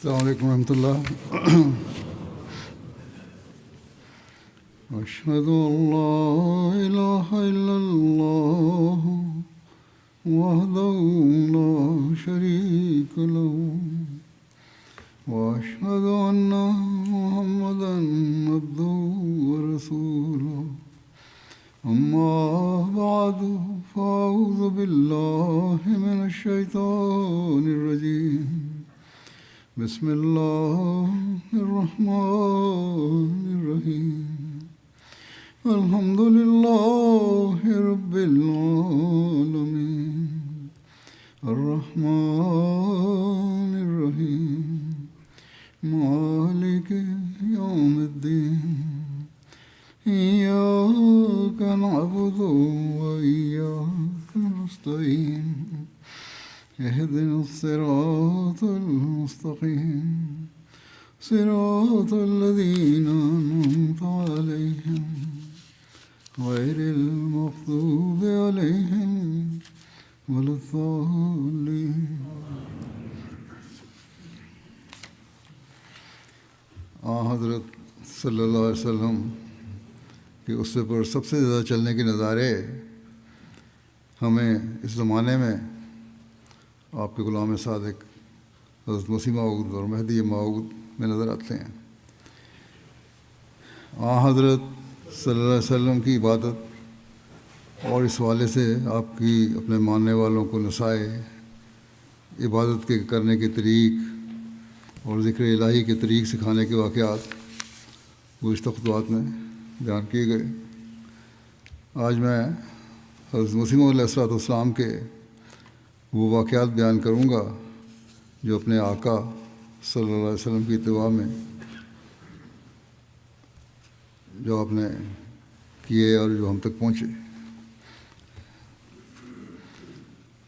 السلام علیکم ورحمۃ اللہ. اشهد ان لا الہ الا اللہ وحدہ لا شریک له واشهد ان محمدا عبدہ ورسولہ. اما بعد فاعوذ باللہ من الشیطان الرجیم. بسم اللہ الرحمن الرحیم. الحمد للہ رب العالمین الرحمن الرحیم مالک یوم الدین. ایاک نعبد وایاک نستعین. اهدنا الصراط المستقيم صراط الذين أنعمت عليهم غير المغضوب عليهم ولا الضالين. حضرت صلی اللہ علیہ وسلم کہ اس پر سب سے زیادہ چلنے کے نظارے ہمیں اس زمانے میں آپ کے غلام صادق حضرت مسیح موعود اور مہدی موعود میں نظر آتے ہیں. حضرت صلی اللہ علیہ وسلم کی عبادت اور اس حوالے سے آپ کی اپنے ماننے والوں کو نصائح عبادت کے کرنے کے طریق اور ذکر الہی کے طریق سکھانے کے واقعات گزشتہ خطبات میں بیان کیے گئے. آج میں حضرت مسیح موعود علیہ السلام کے وہ واقعات بیان کروں گا جو اپنے آقا صلی اللہ علیہ وسلم کی اتباع میں جو آپ نے کیے اور جو ہم تک پہنچے.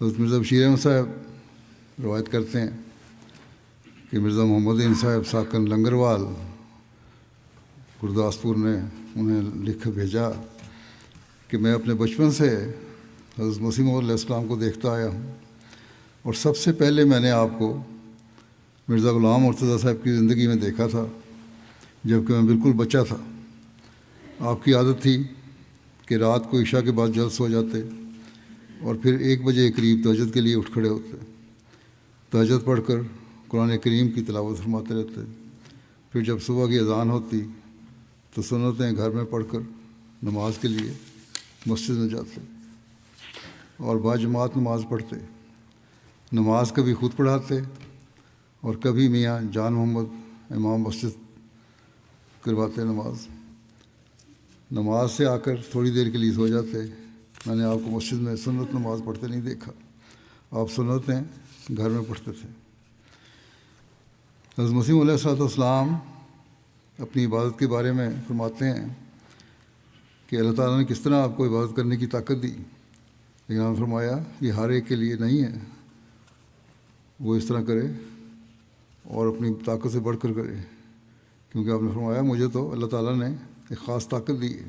حضرت مرزا بشیر احمد صاحب روایت کرتے ہیں کہ مرزا محمد صاحب ساکن لنگروال گرداسپور نے انہیں لکھ بھیجا کہ میں اپنے بچپن سے حضرت مسیح موعود علیہ السلام کو دیکھتا آیا ہوں اور سب سے پہلے میں نے آپ کو مرزا غلام مرتضیٰ صاحب کی زندگی میں دیکھا تھا جب کہ میں بالکل بچہ تھا. آپ کی عادت تھی کہ رات کو عشاء کے بعد جلد سو جاتے اور پھر 1 بجے قریب تہجد کے لیے اٹھ کھڑے ہوتے. تہجد پڑھ کر قرآن کریم کی تلاوت فرماتے رہتے. پھر جب صبح کی اذان ہوتی تو سنتیں گھر میں پڑھ کر نماز کے لیے مسجد میں جاتے اور باجماعت نماز پڑھتے. نماز کبھی خود پڑھاتے اور کبھی میاں جان محمد امام مسجد کرواتے نماز سے آ کر تھوڑی دیر کے لیے سو جاتے. میں نے آپ کو مسجد میں سنت نماز پڑھتے نہیں دیکھا. آپ سنتیں گھر میں پڑھتے تھے. حضرت مسیح علیہ السلام اپنی عبادت کے بارے میں فرماتے ہیں کہ اللہ تعالیٰ نے کس طرح آپ کو عبادت کرنے کی طاقت دی. لیکن آپ نے فرمایا یہ ہر ایک کے لیے نہیں ہے وہ اس طرح کرے اور اپنی طاقت سے بڑھ کر کرے، کیونکہ آپ نے فرمایا مجھے تو اللہ تعالیٰ نے ایک خاص طاقت دی ہے.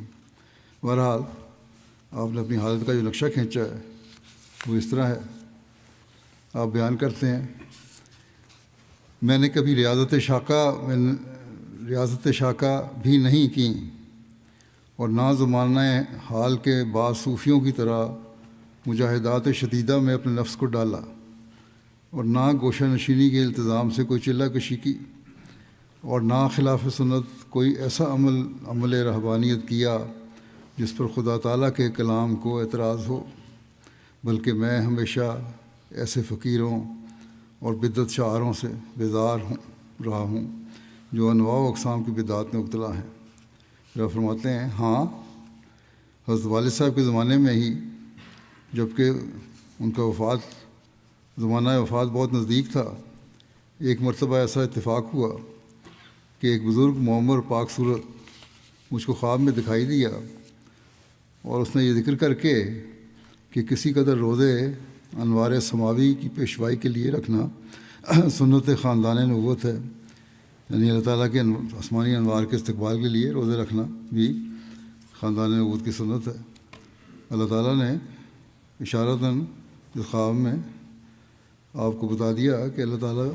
بہرحال آپ نے اپنی حالت کا جو نقشہ کھینچا ہے وہ اس طرح ہے. آپ بیان کرتے ہیں میں نے کبھی ریاضت شاکہ بھی نہیں کی اور نہ زمانہ حال کے بعض صوفیوں کی طرح مجاہدات شدیدہ میں اپنے نفس کو ڈالا اور نہ گوشہ نشینی کے التزام سے کوئی چلہ کشی کی اور نہ خلاف سنت کوئی ایسا عمل رہبانیت کیا جس پر خدا تعالیٰ کے کلام کو اعتراض ہو، بلکہ میں ہمیشہ ایسے فقیروں اور بدعت شعاروں سے بیزار رہا ہوں جو انواع و اقسام کی بدعات میں مبتلا ہیں. جو فرماتے ہیں ہاں حضرت والد صاحب کے زمانے میں ہی جب کہ ان کا زمانہ وفات بہت نزدیک تھا، ایک مرتبہ ایسا اتفاق ہوا کہ ایک بزرگ معمر پاک صورت مجھ کو خواب میں دکھائی دیا اور اس نے یہ ذکر کر کے کہ کسی قدر روزے انوار سماوی کی پیشوائی کے لیے رکھنا سنت خاندان نبوت ہے، یعنی اللہ تعالیٰ کے آسمانی انوار کے استقبال کے لیے روزے رکھنا بھی خاندان نبوت کی سنت ہے. اللہ تعالیٰ نے اشارتاً اس خواب میں آپ کو بتا دیا کہ اللہ تعالیٰ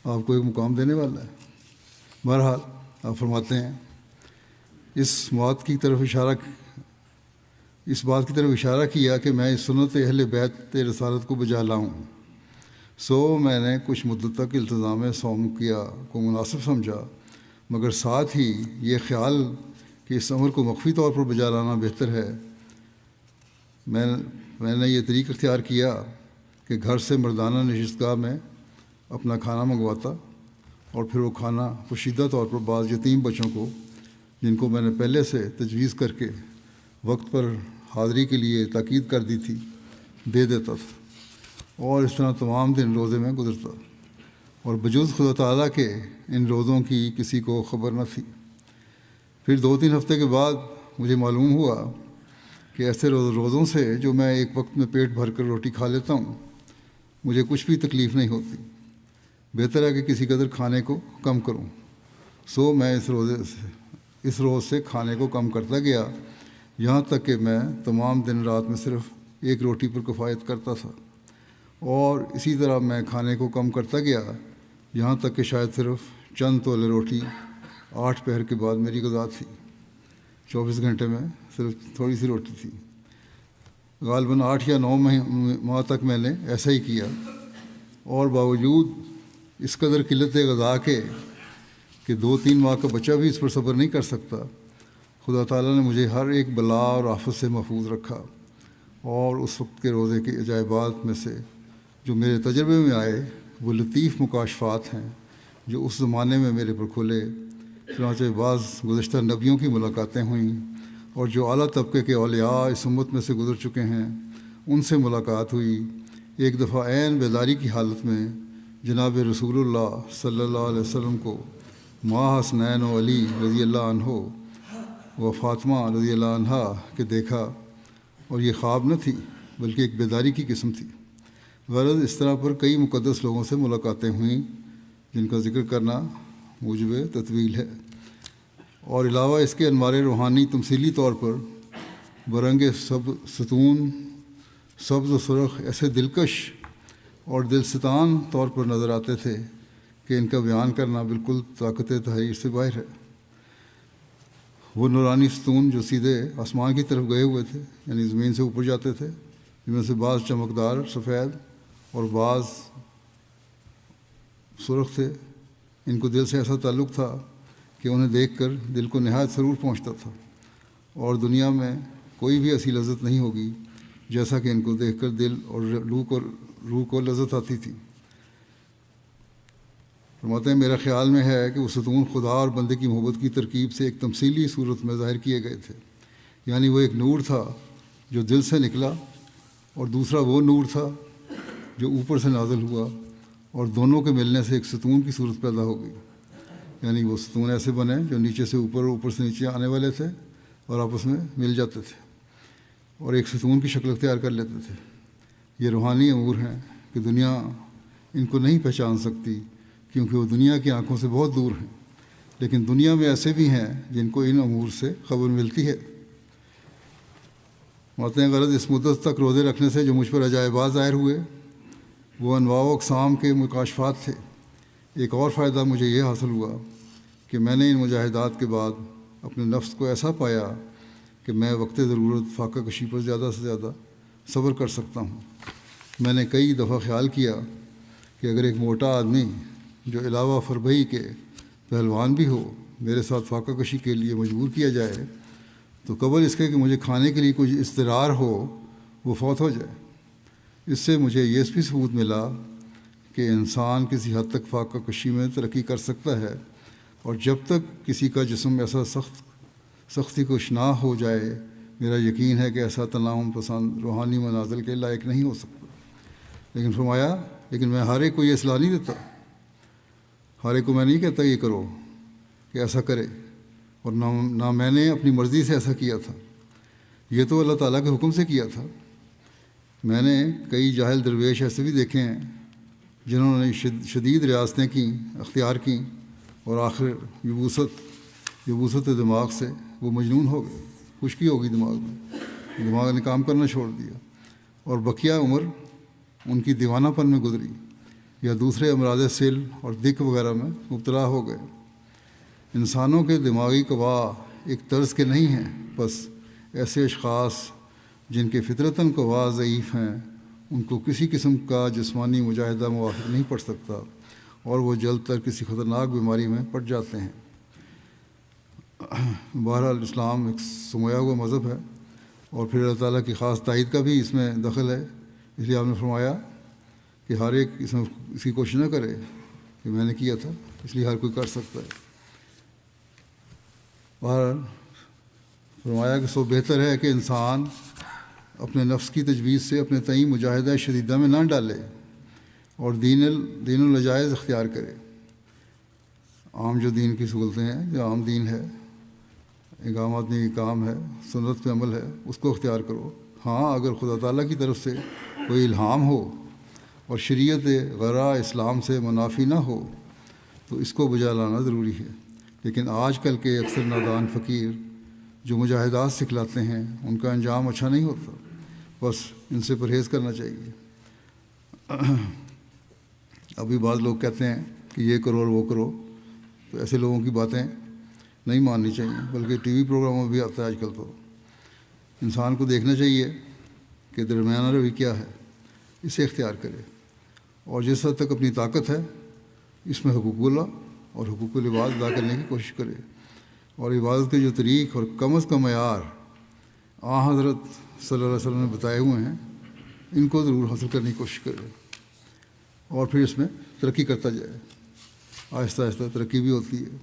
آپ کو ایک مقام دینے والا ہے۔ بہرحال آپ فرماتے ہیں اس بات کی طرف اشارہ کیا کہ میں اس سنت اہل بیت رسالت کو بجا لاؤں، سو میں نے کچھ مدت تک التزام صوم کیا کو مناسب سمجھا، مگر ساتھ ہی یہ خیال کہ اس امر کو مخفی طور پر بجا لانا بہتر ہے، میں نے یہ طریق اختیار کیا کہ گھر سے مردانہ نشستگاہ میں اپنا کھانا منگواتا اور پھر وہ کھانا پوشیدہ طور پر بعض یتیم بچوں کو، جن کو میں نے پہلے سے تجویز کر کے وقت پر حاضری کے لیے تاکید کر دی تھی، دے دیتا تھا، اور اس طرح تمام دن روزے میں گزرتا، اور بجز خدا تعالیٰ کے ان روزوں کی کسی کو خبر نہ تھی۔ پھر 2-3 ہفتے کے بعد مجھے معلوم ہوا کہ ایسے روزوں سے جو میں ایک وقت میں پیٹ بھر کر روٹی کھا لیتا ہوں، مجھے کچھ بھی تکلیف نہیں ہوتی، بہتر ہے کہ کسی قدر کھانے کو کم کروں۔ سو میں اس روز سے کھانے کو کم کرتا گیا، یہاں تک کہ میں تمام دن رات میں صرف ایک روٹی پر کفایت کرتا تھا، اور اسی طرح میں کھانے کو کم کرتا گیا یہاں تک کہ شاید صرف چند تولے روٹی 8 پہر کے بعد میری غذا تھی۔ 24 گھنٹے میں صرف تھوڑی سی روٹی تھی۔ غالباً 8 یا 9 ماہ تک میں نے ایسا ہی کیا، اور باوجود اس قدر قلت غذا کے کہ 2-3 ماہ کا بچہ بھی اس پر صبر نہیں کر سکتا، خدا تعالیٰ نے مجھے ہر ایک بلا اور آفت سے محفوظ رکھا، اور اس وقت کے روزے کے عجائبات میں سے جو میرے تجربے میں آئے وہ لطیف مکاشفات ہیں جو اس زمانے میں میرے پر کھلے۔ چنانچہ بعض گزشتہ نبیوں کی ملاقاتیں ہوئیں، اور جو اعلیٰ طبقے کے اولیاء اس امت میں سے گزر چکے ہیں ان سے ملاقات ہوئی۔ ایک دفعہ عین بیداری کی حالت میں جناب رسول اللہ صلی اللہ علیہ وسلم کو ماں حسنین و علی رضی اللہ عنہ و فاطمہ رضی اللہ عنہا کے دیکھا، اور یہ خواب نہ تھی بلکہ ایک بیداری کی قسم تھی۔ غرض اس طرح پر کئی مقدس لوگوں سے ملاقاتیں ہوئیں جن کا ذکر کرنا موجب تطویل ہے، اور علاوہ اس کے انوار روحانی تمثیلی طور پر برنگ ستون سبز و سرخ ایسے دلکش اور دلستان طور پر نظر آتے تھے کہ ان کا بیان کرنا بالکل طاقت تحریر سے باہر ہے۔ وہ نورانی ستون جو سیدھے آسمان کی طرف گئے ہوئے تھے، یعنی زمین سے اوپر جاتے تھے، جن میں سے بعض چمکدار سفید اور بعض سرخ تھے، ان کو دل سے ایسا تعلق تھا کہ انہیں دیکھ کر دل کو نہایت سرور پہنچتا تھا، اور دنیا میں کوئی بھی ایسی لذت نہیں ہوگی جیسا کہ ان کو دیکھ کر دل اور روح کو لذت آتی تھی۔ فرماتے ہیں میرا خیال میں ہے کہ وہ ستون خدا اور بندے کی محبت کی ترکیب سے ایک تمثیلی صورت میں ظاہر کیے گئے تھے، یعنی وہ ایک نور تھا جو دل سے نکلا، اور دوسرا وہ نور تھا جو اوپر سے نازل ہوا، اور دونوں کے ملنے سے ایک ستون کی صورت پیدا ہو گئی، یعنی وہ ستون ایسے بنے جو نیچے سے اوپر اور اوپر سے نیچے آنے والے تھے اور آپس میں مل جاتے تھے اور ایک ستون کی شکل اختیار کر لیتے تھے۔ یہ روحانی امور ہیں کہ دنیا ان کو نہیں پہچان سکتی کیونکہ وہ دنیا کی آنکھوں سے بہت دور ہیں، لیکن دنیا میں ایسے بھی ہیں جن کو ان امور سے خبر ملتی ہے۔ ہیں غرض اس مدت تک روزے رکھنے سے جو مجھ پر عجائبات ظاہر ہوئے وہ انواع و اقسام کے مکاشفات تھے۔ ایک اور فائدہ مجھے یہ حاصل ہوا کہ میں نے ان مجاہدات کے بعد اپنے نفس کو ایسا پایا کہ میں وقت ضرورت فاقہ کشی پر زیادہ سے زیادہ صبر کر سکتا ہوں۔ میں نے کئی دفعہ خیال کیا کہ اگر ایک موٹا آدمی جو علاوہ فربہی کے پہلوان بھی ہو میرے ساتھ فاقہ کشی کے لیے مجبور کیا جائے تو قبل اس کے کہ مجھے کھانے کے لیے کچھ اضطرار ہو وہ فوت ہو جائے۔ اس سے مجھے یہ بھی ثبوت ملا کہ انسان کسی حد تک فاقہ کشی میں ترقی کر سکتا ہے، اور جب تک کسی کا جسم ایسا سختی کش نہ ہو جائے میرا یقین ہے کہ ایسا تناؤم پسند روحانی منازل کے لائق نہیں ہو سکتا۔ لیکن فرمایا لیکن میں ہر ایک کو یہ اصلاح نہیں دیتا، ہر ایک کو میں نہیں کہتا یہ کرو کہ ایسا کرے، اور نہ میں نے اپنی مرضی سے ایسا کیا تھا، یہ تو اللہ تعالیٰ کے حکم سے کیا تھا۔ میں نے کئی جاہل درویش ایسے بھی دیکھے ہیں جنہوں نے شدید ریاستیں کیں اختیار کیں اور آخر یبوست دماغ سے وہ مجنون ہو گئے، خشکی ہو گئی دماغ نے کام کرنا چھوڑ دیا، اور بقیہ عمر ان کی دیوانہ پن میں گزری۔ یا دوسرے امراض سل اور دق وغیرہ میں مبتلا ہو گئے۔ انسانوں کے دماغی قوا ایک طرز کے نہیں ہیں، بس ایسے اشخاص جن کے فطرتاً قوا ضعیف ہیں ان کو کسی قسم کا جسمانی مجاہدہ موافق نہیں پڑ سکتا اور وہ جلد تر کسی خطرناک بیماری میں پڑ جاتے ہیں۔ بہرحال اسلام ایک سمویا ہوا مذہب ہے اور پھر اللہ تعالیٰ کی خاص تائید کا بھی اس میں دخل ہے، اس لیے آپ نے فرمایا کہ ہر ایک اس کی کوشش نہ کرے کہ میں نے کیا تھا، اس لیے ہر کوئی کر سکتا ہے۔ بہرحال فرمایا کہ سو بہتر ہے کہ انسان اپنے نفس کی تجویز سے اپنے تئیں مجاہدہ شدیدہ میں نہ ڈالے اور دین النجائز اختیار کرے۔ عام جو دین کی سہولتیں ہیں، جو عام دین ہے، اقام آدمی کی کام ہے، سنت پہ عمل ہے، اس کو اختیار کرو۔ ہاں اگر خدا تعالیٰ کی طرف سے کوئی الہام ہو اور شریعت غرا اسلام سے منافی نہ ہو تو اس کو بجا لانا ضروری ہے۔ لیکن آج کل کے اکثر نادان فقیر جو مجاہدات سکھلاتے ہیں ان کا انجام اچھا نہیں ہوتا، بس ان سے پرہیز کرنا چاہیے۔ ابھی بعض لوگ کہتے ہیں کہ یہ کرو اور وہ کرو، تو ایسے لوگوں کی باتیں نہیں ماننی چاہیے، بلکہ ٹی وی پروگراموں میں بھی آتا ہے آج کل۔ تو انسان کو دیکھنا چاہیے کہ درمیانہ روی کیا ہے، اسے اختیار کرے اور جس حد تک اپنی طاقت ہے اس میں حقوق اللہ اور حقوق العباد ادا کرنے کی کوشش کرے، اور عبادت کے جو طریق اور کم از کم معیار حضرت صلی اللہ علیہ وسلم نے بتائے ہوئے ہیں ان کو ضرور حاصل کرنے کی کوشش کرے اور پھر اس میں ترقی کرتا جائے۔ آہستہ آہستہ ترقی بھی ہوتی ہے،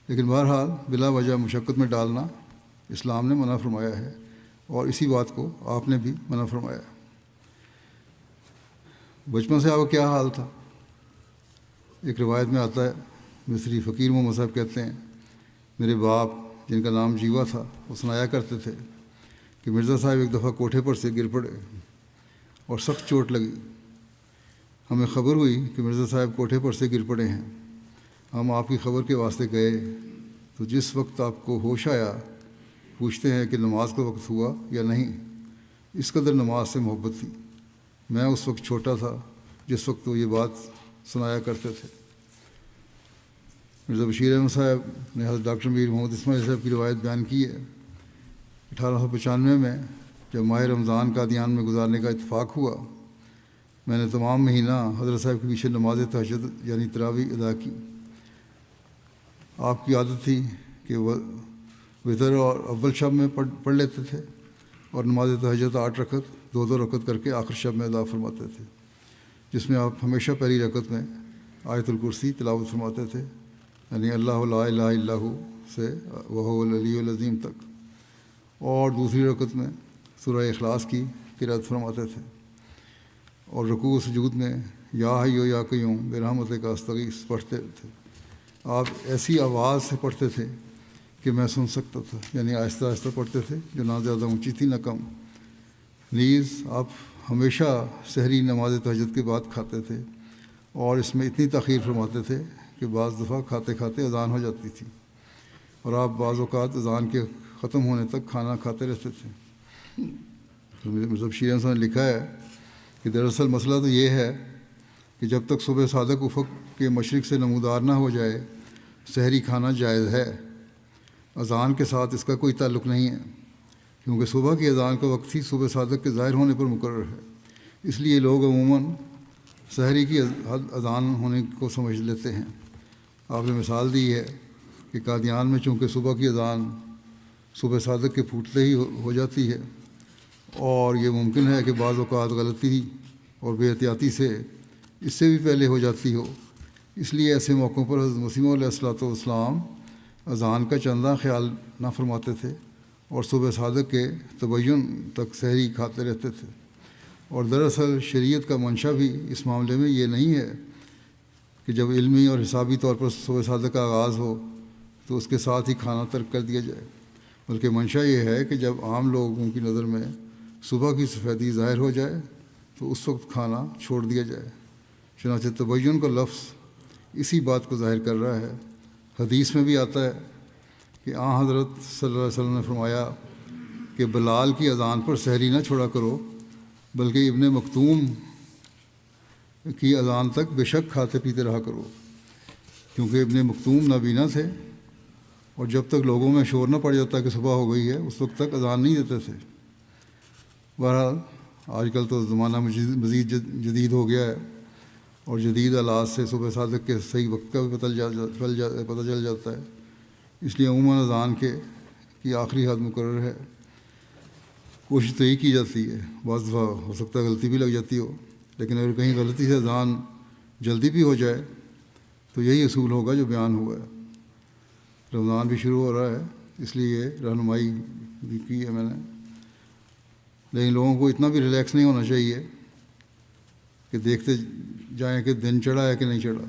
لیکن بہرحال بلا وجہ مشقت میں ڈالنا اسلام نے منع فرمایا ہے، اور اسی بات کو آپ نے بھی منع فرمایا۔ بچپن سے آپ کا کیا حال تھا؟ ایک روایت میں آتا ہے، مصری فقیر محمد صاحب کہتے ہیں میرے باپ جن کا نام جیوا تھا وہ سنایا کرتے تھے کہ مرزا صاحب ایک دفعہ کوٹھے پر سے گر پڑے اور سخت چوٹ لگی۔ ہمیں خبر ہوئی کہ مرزا صاحب کوٹھے پر سے گر پڑے ہیں۔ ہم آپ کی خبر کے واسطے گئے تو جس وقت آپ کو ہوش آیا پوچھتے ہیں کہ نماز کا وقت ہوا یا نہیں۔ اس قدر نماز سے محبت تھی۔ میں اس وقت چھوٹا تھا جس وقت وہ یہ بات سنایا کرتے تھے۔ مرزا بشیر احمد صاحب نے حضرت ڈاکٹر میر محمد اسماعیل صاحب کی روایت بیان کی ہے۔ 1895 میں جب ماہ رمضان قادیان میں گزارنے کا اتفاق ہوا، میں نے تمام مہینہ حضرت صاحب کے پیچھے نماز تہجد یعنی تراویح ادا کی۔ آپ کی عادت تھی کہ وہ وتر اور اول شب میں پڑھ لیتے تھے اور نماز تہجد 8 رکعت 2 رکعت کر کے آخر شب میں ادا فرماتے تھے، جس میں آپ ہمیشہ پہلی رکعت میں آیت الکرسی تلاوت فرماتے تھے، یعنی اللہ لا الہ الا ہو سے وہو العلی العظیم تک، اور دوسری رکعت میں سورہ اخلاص کی قرأت فرماتے تھے، اور رکوع و سجود میں یا حی یا قیوم برحمتک استغیث پڑھتے تھے۔ آپ ایسی آواز سے پڑھتے تھے کہ میں سن سکتا تھا، یعنی آہستہ آہستہ پڑھتے تھے جو نہ زیادہ اونچی تھی نہ کم۔ نیز آپ ہمیشہ سحری نماز تہجد کے بعد کھاتے تھے، اور اس میں اتنی تاخیر فرماتے تھے کہ بعض دفعہ کھاتے کھاتے اذان ہو جاتی تھی، اور آپ بعض اوقات اذان کے ختم ہونے تک کھانا کھاتے رہتے تھے۔ مرزا بشیر احمد صاحب نے لکھا ہے کہ دراصل مسئلہ تو یہ ہے کہ جب تک صبح صادق افق کے مشرق سے نمودار نہ ہو جائے سحری کھانا جائز ہے۔ اذان کے ساتھ اس کا کوئی تعلق نہیں ہے، کیونکہ صبح کی اذان کا وقت ہی صبح صادق کے ظاہر ہونے پر مقرر ہے۔ اس لیے لوگ عموماً سحری کی اذان ہونے کو سمجھ لیتے ہیں۔ آپ نے مثال دی ہے کہ قادیان میں چونکہ صبح کی اذان صبح صادق کے پھوٹتے ہی ہو جاتی ہے، اور یہ ممکن ہے کہ بعض اوقات غلطی اور بے احتیاطی سے اس سے بھی پہلے ہو جاتی ہو، اس لیے ایسے موقعوں پر حضرت مسیح علیہ الصلوۃ والسلام اذان کا چندہ خیال نہ فرماتے تھے اور صبح صادق کے تبین تک سحری کھاتے رہتے تھے۔ اور دراصل شریعت کا منشا بھی اس معاملے میں یہ نہیں ہے کہ جب علمی اور حسابی طور پر صبح صادق کا آغاز ہو تو اس کے ساتھ ہی کھانا ترک کر دیا جائے، بلکہ منشا یہ ہے کہ جب عام لوگوں کی نظر میں صبح کی سفیدی ظاہر ہو جائے تو اس وقت کھانا چھوڑ دیا جائے۔ چنانچہ تبین کا لفظ اسی بات کو ظاہر کر رہا ہے۔ حدیث میں بھی آتا ہے کہ حضرت صلی اللہ علیہ وسلم نے فرمایا کہ بلال کی اذان پر سحری نہ چھوڑا کرو، بلکہ ابن مکتوم کی اذان تک بے شک کھاتے پیتے رہا کرو، کیونکہ ابن مکتوم نابینا تھے اور جب تک لوگوں میں شور نہ پڑ جاتا کہ صبح ہو گئی ہے اس وقت تک اذان نہیں دیتے تھے۔ بہرحال آج کل تو زمانہ مزید جدید ہو گیا ہے اور جدید آلات سے صبح صادق کے صحیح وقت کا بھی پتہ چل جاتا ہے، اس لیے عموماً اذان کی آخری حد مقرر ہے۔ کوشش تو یہی کی جاتی ہے، بعض دفعہ ہو سکتا ہے غلطی بھی لگ جاتی ہو، لیکن اگر کہیں غلطی سے اذان جلدی بھی ہو جائے تو یہی اصول ہوگا جو بیان ہوا ہے۔ رمضان بھی شروع ہو رہا ہے، اس لیے یہ رہنمائی بھی کی ہے میں نے، لیکن لوگوں کو اتنا بھی ریلیکس نہیں ہونا چاہیے کہ دیکھتے جائیں کہ دن چڑھا ہے کہ نہیں چڑھا۔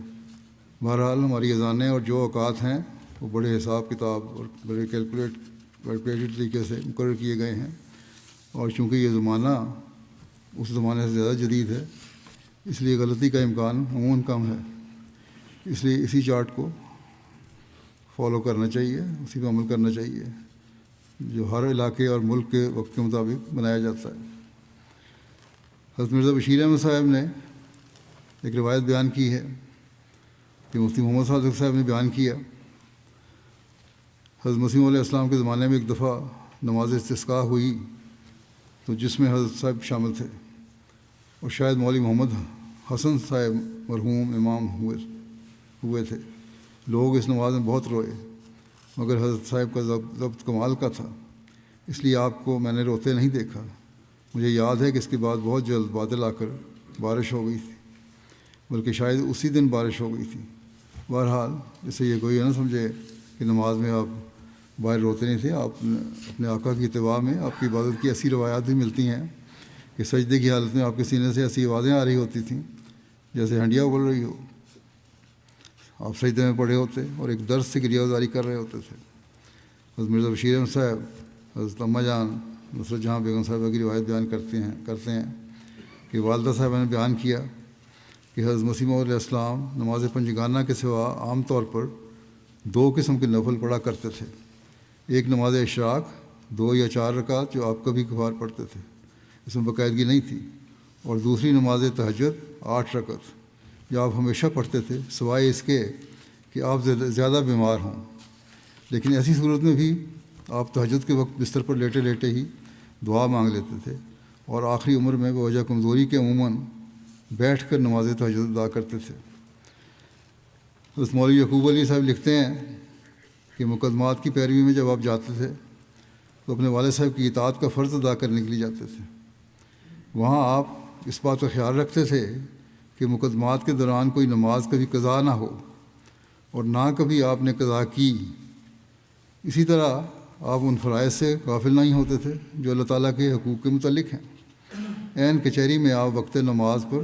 بہرحال ہماری اذانیں اور جو اوقات ہیں وہ بڑے حساب کتاب اور بڑے کیلکولیٹڈ طریقے سے مقرر کیے گئے ہیں، اور چونکہ یہ زمانہ اس زمانے سے زیادہ جدید ہے اس لیے غلطی کا امکان عموماً کم ہے، اس لیے اسی چارٹ کو فالو کرنا چاہیے، اسی پہ عمل کرنا چاہیے جو ہر علاقے اور ملک کے وقت کے مطابق بنایا جاتا ہے۔ حضرت مرزا بشیر احمد صاحب نے ایک روایت بیان کی ہے کہ مفتی محمد صادق صاحب نے بیان کیا، حضرت مسیح علیہ السلام کے زمانے میں ایک دفعہ نماز استسقاء ہوئی تو جس میں حضرت صاحب شامل تھے اور شاید مولوی محمد حسن صاحب مرحوم امام ہوئے تھے۔ لوگ اس نماز میں بہت روئے، مگر حضرت صاحب کا ضبط کمال کا تھا، اس لیے آپ کو میں نے روتے نہیں دیکھا۔ مجھے یاد ہے کہ اس کے بعد بہت جلد بادل آ کر بارش ہو گئی تھی، بلکہ شاید اسی دن بارش ہو گئی تھی۔ بہرحال اس سے یہ کوئی نہ سمجھے کہ نماز میں آپ باہر روتے نہیں تھے، آپ اپنے آقا کی اتباع میں آپ کی عبادت کی ایسی روایات بھی ملتی ہیں کہ سجدے کی حالت میں آپ کے سینے سے ایسی آوازیں آ رہی ہوتی تھیں جیسے ہنڈیا بول رہی ہو، آپ سجدے میں پڑے ہوتے اور ایک درد سے گریہ گزاری کر رہے ہوتے تھے۔ حضرت مرزا بشیر احمد صاحب حضرت اماں جان نصرت جہاں بیگم صاحبہ کی روایت بیان کرتے ہیں کہ والدہ صاحبہ نے بیان کیا کہ حضرت مسیح موعود علیہ السلام نماز پنجگانہ کے سوا عام طور پر 2 قسم کے نفل پڑھا کرتے تھے، ایک نماز اشراق 2 یا 4 رکعت جو آپ کبھی کبھار پڑھتے تھے، اس میں باقاعدگی نہیں تھی، اور دوسری نماز تہجد 8 رکعت جو آپ ہمیشہ پڑھتے تھے سوائے اس کے کہ آپ زیادہ بیمار ہوں، لیکن ایسی صورت میں بھی آپ تہجد کے وقت بستر پر لیٹے لیٹے ہی دعا مانگ لیتے تھے، اور آخری عمر میں بوجہ کمزوری کے عموماً بیٹھ کر نماز تہجد ادا کرتے تھے۔ حضرت مولوی یعقوب علی صاحب لکھتے ہیں کہ مقدمات کی پیروی میں جب آپ جاتے تھے تو اپنے والد صاحب کی اطاعت کا فرض ادا کرنے کے لیے جاتے تھے۔ وہاں آپ اس بات کا خیال رکھتے تھے کہ مقدمات کے دوران کوئی نماز کبھی قضا نہ ہو، اور نہ کبھی آپ نے قضا کی۔ اسی طرح آپ ان فرائض سے غافل نہیں ہوتے تھے جو اللہ تعالیٰ کے حقوق کے متعلق ہیں۔ عین کچہری میں آپ وقت نماز پر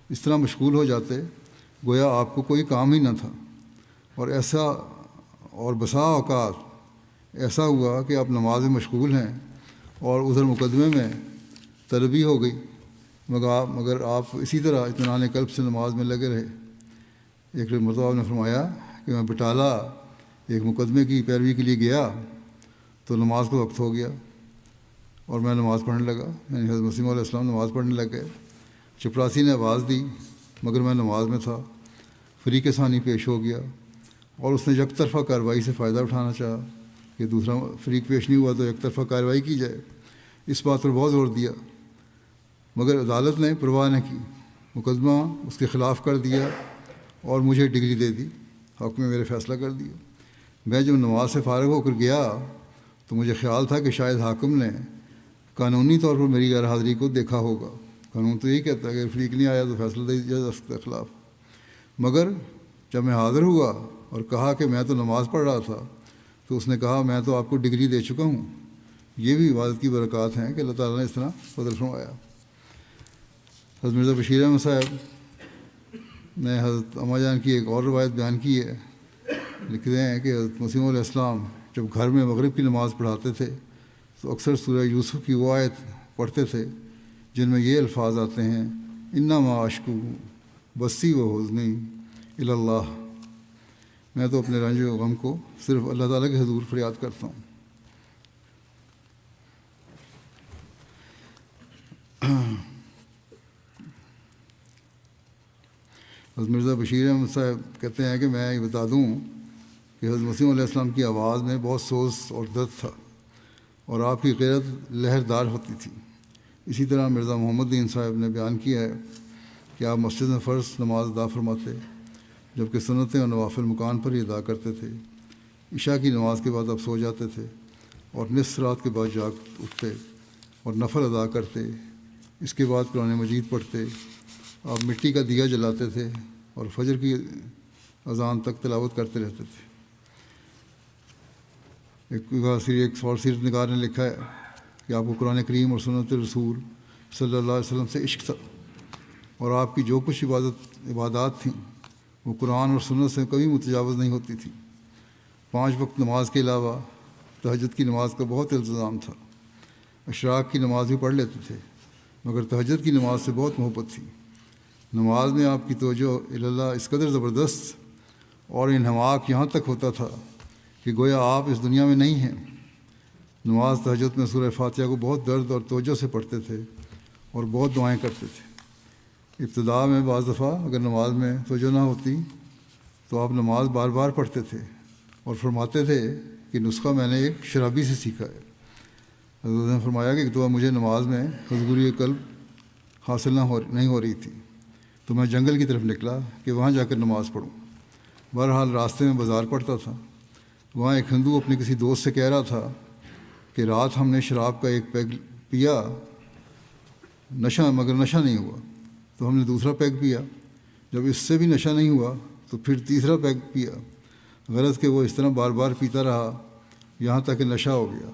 اس طرح مشغول ہو جاتے گویا آپ کو کوئی کام ہی نہ تھا، اور بسا اوقات ایسا ہوا کہ آپ نماز میں مشغول ہیں اور ادھر مقدمے میں طلبی ہو گئی، مگر آپ اسی طرح اطمینان قلب سے نماز میں لگے رہے۔ ایک مرتبہ نے فرمایا کہ میں بٹالہ ایک مقدمے کی پیروی کے لیے گیا تو نماز کا وقت ہو گیا اور میں نماز پڑھنے لگا، یعنی حضرت مسیح علیہ السلام نماز پڑھنے لگ گئے۔ چپراسی نے آواز دی مگر میں نماز میں تھا۔ فریق ثانی پیش ہو گیا اور اس نے یک طرفہ کارروائی سے فائدہ اٹھانا چاہا کہ دوسرا فریق پیش نہیں ہوا تو یک طرفہ کارروائی کی جائے، اس بات پر بہت زور دیا، مگر عدالت نے پرواہ نہ کی، مقدمہ اس کے خلاف کر دیا اور مجھے ڈگری دے دی، حق میں میرے فیصلہ کر دیا۔ میں جب نماز سے فارغ ہو کر گیا تو مجھے خیال تھا کہ شاید حاکم نے قانونی طور پر میری غیر حاضری کو دیکھا ہوگا، قانون تو یہی کہتا ہے کہ اگر فریق نہیں آیا تو فیصلہ دے دیا جا سکتا ہے خلاف، مگر جب میں حاضر ہوا اور کہا کہ میں تو نماز پڑھ رہا تھا تو اس نے کہا میں تو آپ کو ڈگری دے چکا ہوں۔ یہ بھی عبادت کی برکات ہیں کہ اللہ تعالیٰ نے اس طرح فضل فرمایا۔ حضرت مرزا بشیر احمد صاحب نے حضرت اماں جان کی ایک اور روایت بیان کی ہے، لکھتے ہیں کہ حضرت مسیح علیہ السلام جب گھر میں مغرب کی نماز پڑھاتے تھے تو اکثر سورہ یوسف کی وہ آیت پڑھتے تھے جن میں یہ الفاظ آتے ہیں انما اشکو بسی و حزنی الی اللہ، میں تو اپنے رنج و غم کو صرف اللہ تعالیٰ کے حضور فریاد کرتا ہوں۔ حضرت مرزا بشیر احمد صاحب کہتے ہیں کہ میں یہ بتا دوں کہ حضرت مسیح علیہ السلام کی آواز میں بہت سوز اور درد تھا اور آپ کی غیرت لہردار ہوتی تھی۔ اسی طرح مرزا محمد دین صاحب نے بیان کیا ہے کہ آپ مسجد میں فرض نماز ادا فرماتے، جبکہ سنتیں اور نوافل مکان پر ہی ادا کرتے تھے۔ عشاء کی نماز کے بعد آپ سو جاتے تھے اور نصف رات کے بعد جاگ اٹھتے اور نفل ادا کرتے۔ اس کے بعد قرآن مجید پڑھتے۔ آپ مٹی کا دیا جلاتے تھے اور فجر کی اذان تک تلاوت کرتے رہتے تھے۔ ایک اور سیرت نگار نے لکھا ہے کہ آپ کو قرآن کریم اور سنت رسول صلی اللہ علیہ وسلم سے عشق تھا، اور آپ کی جو کچھ عبادات تھیں وہ قرآن اور سنت سے کبھی متجاوز نہیں ہوتی تھی۔ 5 وقت نماز کے علاوہ تہجد کی نماز کا بہت التزام تھا۔ اشراق کی نماز بھی پڑھ لیتے تھے، مگر تہجد کی نماز سے بہت محبت تھی۔ نماز میں آپ کی توجہ اللہ اس قدر زبردست اور انہماک یہاں تک ہوتا تھا کہ گویا آپ اس دنیا میں نہیں ہیں۔ نماز تہجد میں سورہ فاتحہ کو بہت درد اور توجہ سے پڑھتے تھے اور بہت دعائیں کرتے تھے۔ ابتدا میں بعض دفعہ اگر نماز میں توجہ نہ ہوتی تو آپ نماز بار بار پڑھتے تھے اور فرماتے تھے کہ نسخہ میں نے ایک شرابی سے سیکھا ہے۔ حضرت نے فرمایا کہ ایک دفعہ مجھے نماز میں حضوری قلب حاصل نہیں ہو رہی تھی، تو میں جنگل کی طرف نکلا کہ وہاں جا کر نماز پڑھوں۔ بہرحال راستے میں بازار پڑتا تھا۔ وہاں ایک ہندو اپنے کسی دوست سے کہہ رہا تھا کہ رات ہم نے شراب کا ایک پیگ پیا مگر نشہ نہیں ہوا، تو ہم نے دوسرا پیگ پیا۔ جب اس سے بھی نشہ نہیں ہوا تو پھر تیسرا پیگ پیا۔ غرض کہ وہ اس طرح بار بار پیتا رہا یہاں تک کہ نشہ ہو گیا۔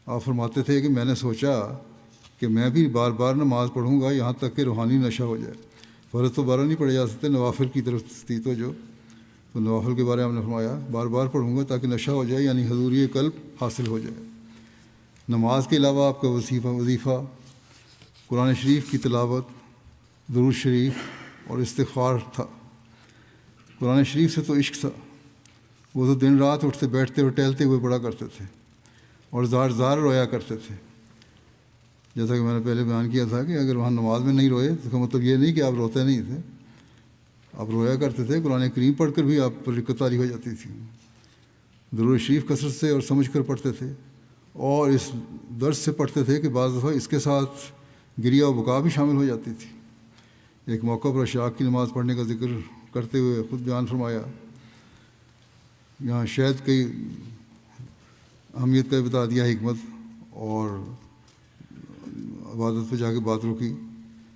آپ فرماتے تھے کہ میں نے سوچا کہ میں بھی بار بار نماز پڑھوں گا یہاں تک کہ روحانی نشہ ہو جائے۔ فرض تو بارہ نہیں پڑھے جا سکتے، نوافل کی طرف تھی تو نوافل کے بارے میں ہم نے فرمایا بار بار پڑھوں گا تاکہ نشہ ہو جائے، یعنی حضوری قلب حاصل ہو جائے۔ نماز کے علاوہ آپ کا وظیفہ قرآن شریف کی تلاوت، درود شریف اور استغفار تھا۔ قرآن شریف سے تو عشق تھا۔ وہ تو دن رات اٹھتے بیٹھتے اور ٹہلتے ہوئے پڑھا کرتے تھے اور زار زار رویا کرتے تھے۔ جیسا کہ میں نے پہلے بیان کیا تھا کہ اگر وہاں نماز میں نہیں روئے تو اس کا مطلب یہ نہیں کہ آپ روتے نہیں تھے، آپ رویا کرتے تھے۔ قرآن کریم پڑھ کر بھی آپ پر رقت طاری ہو جاتی تھی۔ درود شریف کثرت سے اور سمجھ کر پڑھتے تھے، اور اس درس سے پڑھتے تھے کہ بعض دفعہ اس کے ساتھ گریہ و بکا بھی شامل ہو جاتی تھی۔ ایک موقع پر اشراق کی نماز پڑھنے کا ذکر کرتے ہوئے خود بیان فرمایا، یہاں شہد کی اہمیت کا بتا دیا حکمت، اور عبادت پہ جا کے بات رکی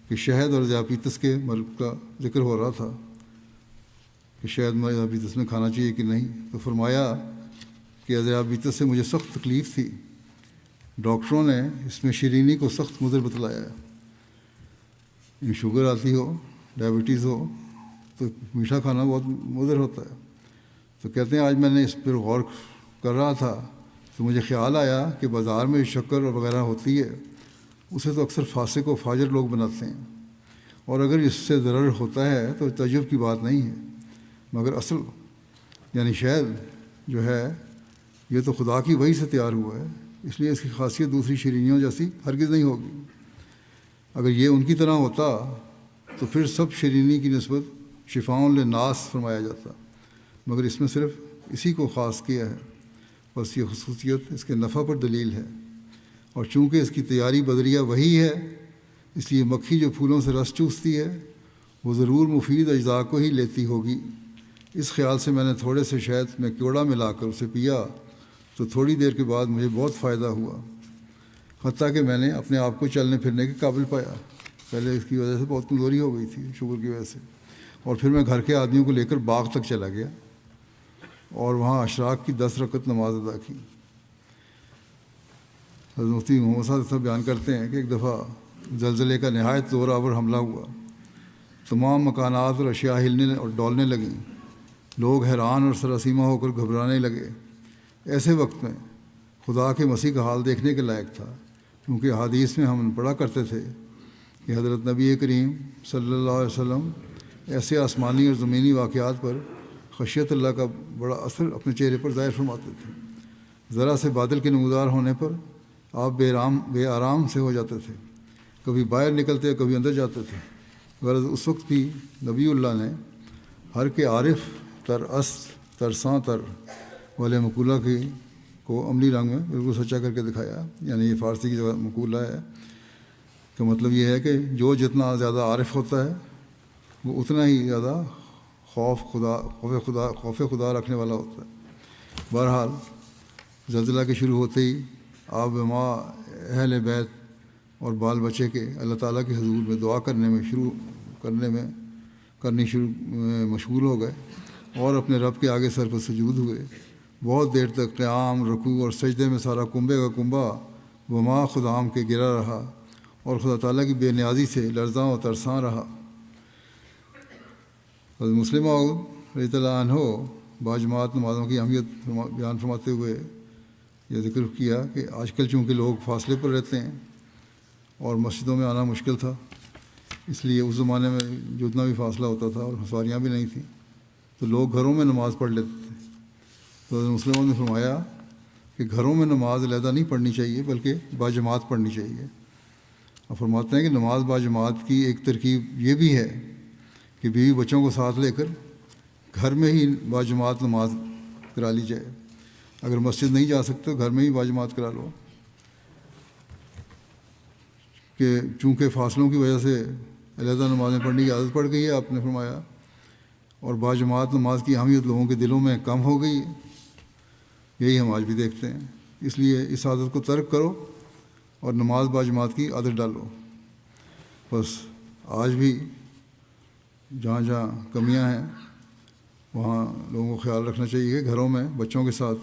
کہ شہد اور ذیابیطس کے مرض کا ذکر ہو رہا تھا کہ شہد میں ذیابیطس میں کھانا چاہیے کہ نہیں، تو فرمایا کہ ذیابیطس سے مجھے سخت تکلیف تھی، ڈاکٹروں نے اس میں شیرینی کو سخت مضر بتلایا ہے۔ شوگر آتی ہو، ڈائبٹیز ہو تو میٹھا کھانا بہت مضر ہوتا ہے۔ تو کہتے ہیں آج میں نے اس پر غور کر رہا تھا تو مجھے خیال آیا کہ بازار میں شکر وغیرہ ہوتی ہے اسے تو اکثر فاسق و فاجر لوگ بناتے ہیں، اور اگر اس سے ضرر ہوتا ہے تو تعجب کی بات نہیں ہے، مگر اصل یعنی شہد جو ہے یہ تو خدا کی وحی سے تیار ہوا ہے، اس لیے اس کی خاصیت دوسری شیرینیوں جیسی ہرگز نہیں ہوگی۔ اگر یہ ان کی طرح ہوتا تو پھر سب شیرینی کی نسبت شفاؤں للناس فرمایا جاتا، مگر اس میں صرف اسی کو خاص کیا ہے، بس یہ خصوصیت اس کے نفع پر دلیل ہے، اور چونکہ اس کی تیاری بدریہ وہی ہے اس لیے مکھی جو پھولوں سے رس چوستی ہے وہ ضرور مفید اجزاء کو ہی لیتی ہوگی۔ اس خیال سے میں نے تھوڑے سے شہد میں کیوڑا ملا کر اسے پیا تو تھوڑی دیر کے بعد مجھے بہت فائدہ ہوا، حتیٰ کہ میں نے اپنے آپ کو چلنے پھرنے کے قابل پایا۔ پہلے اس کی وجہ سے بہت کمزوری ہو گئی تھی شوگر کی وجہ سے، اور پھر میں گھر کے آدمیوں کو لے کر باغ تک چلا گیا اور وہاں اشراق کی 10 رکعت نماز ادا کی۔ حضرت مفتی محمد صاحب بیان کرتے ہیں کہ ایک دفعہ زلزلے کا نہایت زور آور حملہ ہوا، تمام مکانات اور اشیاء ہلنے اور ڈولنے لگیں، لوگ حیران اور سراسیمہ ہو کر گھبرانے لگے۔ ایسے وقت میں خدا کے مسیح کا حال دیکھنے کے لائق تھا، کیونکہ حدیث میں ہم پڑھا کرتے تھے کہ حضرت نبی کریم صلی اللہ علیہ وسلم ایسے آسمانی اور زمینی واقعات پر خشیت اللہ کا بڑا اثر اپنے چہرے پر ظاہر فرماتے تھے۔ ذرا سے بادل کے نمودار ہونے پر آپ بے آرام سے ہو جاتے تھے، کبھی باہر نکلتے کبھی اندر جاتے تھے۔ غرض اس وقت بھی نبی اللہ نے ہر کے عارف تر است ترساں تر والے مقولہ کو عملی رنگ میں بالکل سچا کر کے دکھایا. یعنی یہ فارسی کی جو مقولہ ہے کا مطلب یہ ہے کہ جو جتنا زیادہ عارف ہوتا ہے وہ اتنا ہی زیادہ خوف خدا رکھنے والا ہوتا ہے. بہرحال زلزلہ کے شروع ہوتے ہی آپ بما اہل بیت اور بال بچے کے اللہ تعالیٰ کے حضور میں دعا کرنی مشغول ہو گئے اور اپنے رب کے آگے سر پر سجود ہوئے. بہت دیر تک قیام، رکوع اور سجدے میں سارا کنبے کا کنبہ بما خدام کے گرا رہا اور خدا تعالیٰ کی بے نیازی سے لرزاں و ترساں رہا. حضرت مسلم موعود رضی اللہ عنہ باجماعت نمازوں کی اہمیت بیان فرماتے ہوئے یہ ذکر کیا کہ آج کل چونکہ لوگ فاصلے پر رہتے ہیں اور مسجدوں میں آنا مشکل تھا، اس لیے اس زمانے میں جو اتنا بھی فاصلہ ہوتا تھا اور سواریاں بھی نہیں تھیں تو لوگ گھروں میں نماز پڑھ لیتے تھے. تو حضرت مسلموں نے فرمایا کہ گھروں میں نماز علیحدہ نہیں پڑھنی چاہیے بلکہ باجماعت پڑھنی چاہیے. اور فرماتے ہیں کہ نماز باجماعت کی ایک ترکیب یہ بھی ہے کہ بیوی بچوں کو ساتھ لے کر گھر میں ہی باجماعت نماز کرا لی جائے. اگر مسجد نہیں جا سکتے تو گھر میں ہی باجماعت کرا لو، کہ چونکہ فاصلوں کی وجہ سے علیحدہ نمازیں پڑھنے کی عادت پڑ گئی ہے آپ نے فرمایا، اور باجماعت نماز کی اہمیت لوگوں کے دلوں میں کم ہو گئی ہے. یہی ہم آج بھی دیکھتے ہیں. اس لیے اس عادت کو ترک کرو اور نماز باجماعت کی عادت ڈالو. بس آج بھی جہاں جہاں کمیاں ہیں وہاں لوگوں کو خیال رکھنا چاہیے کہ گھروں میں بچوں کے ساتھ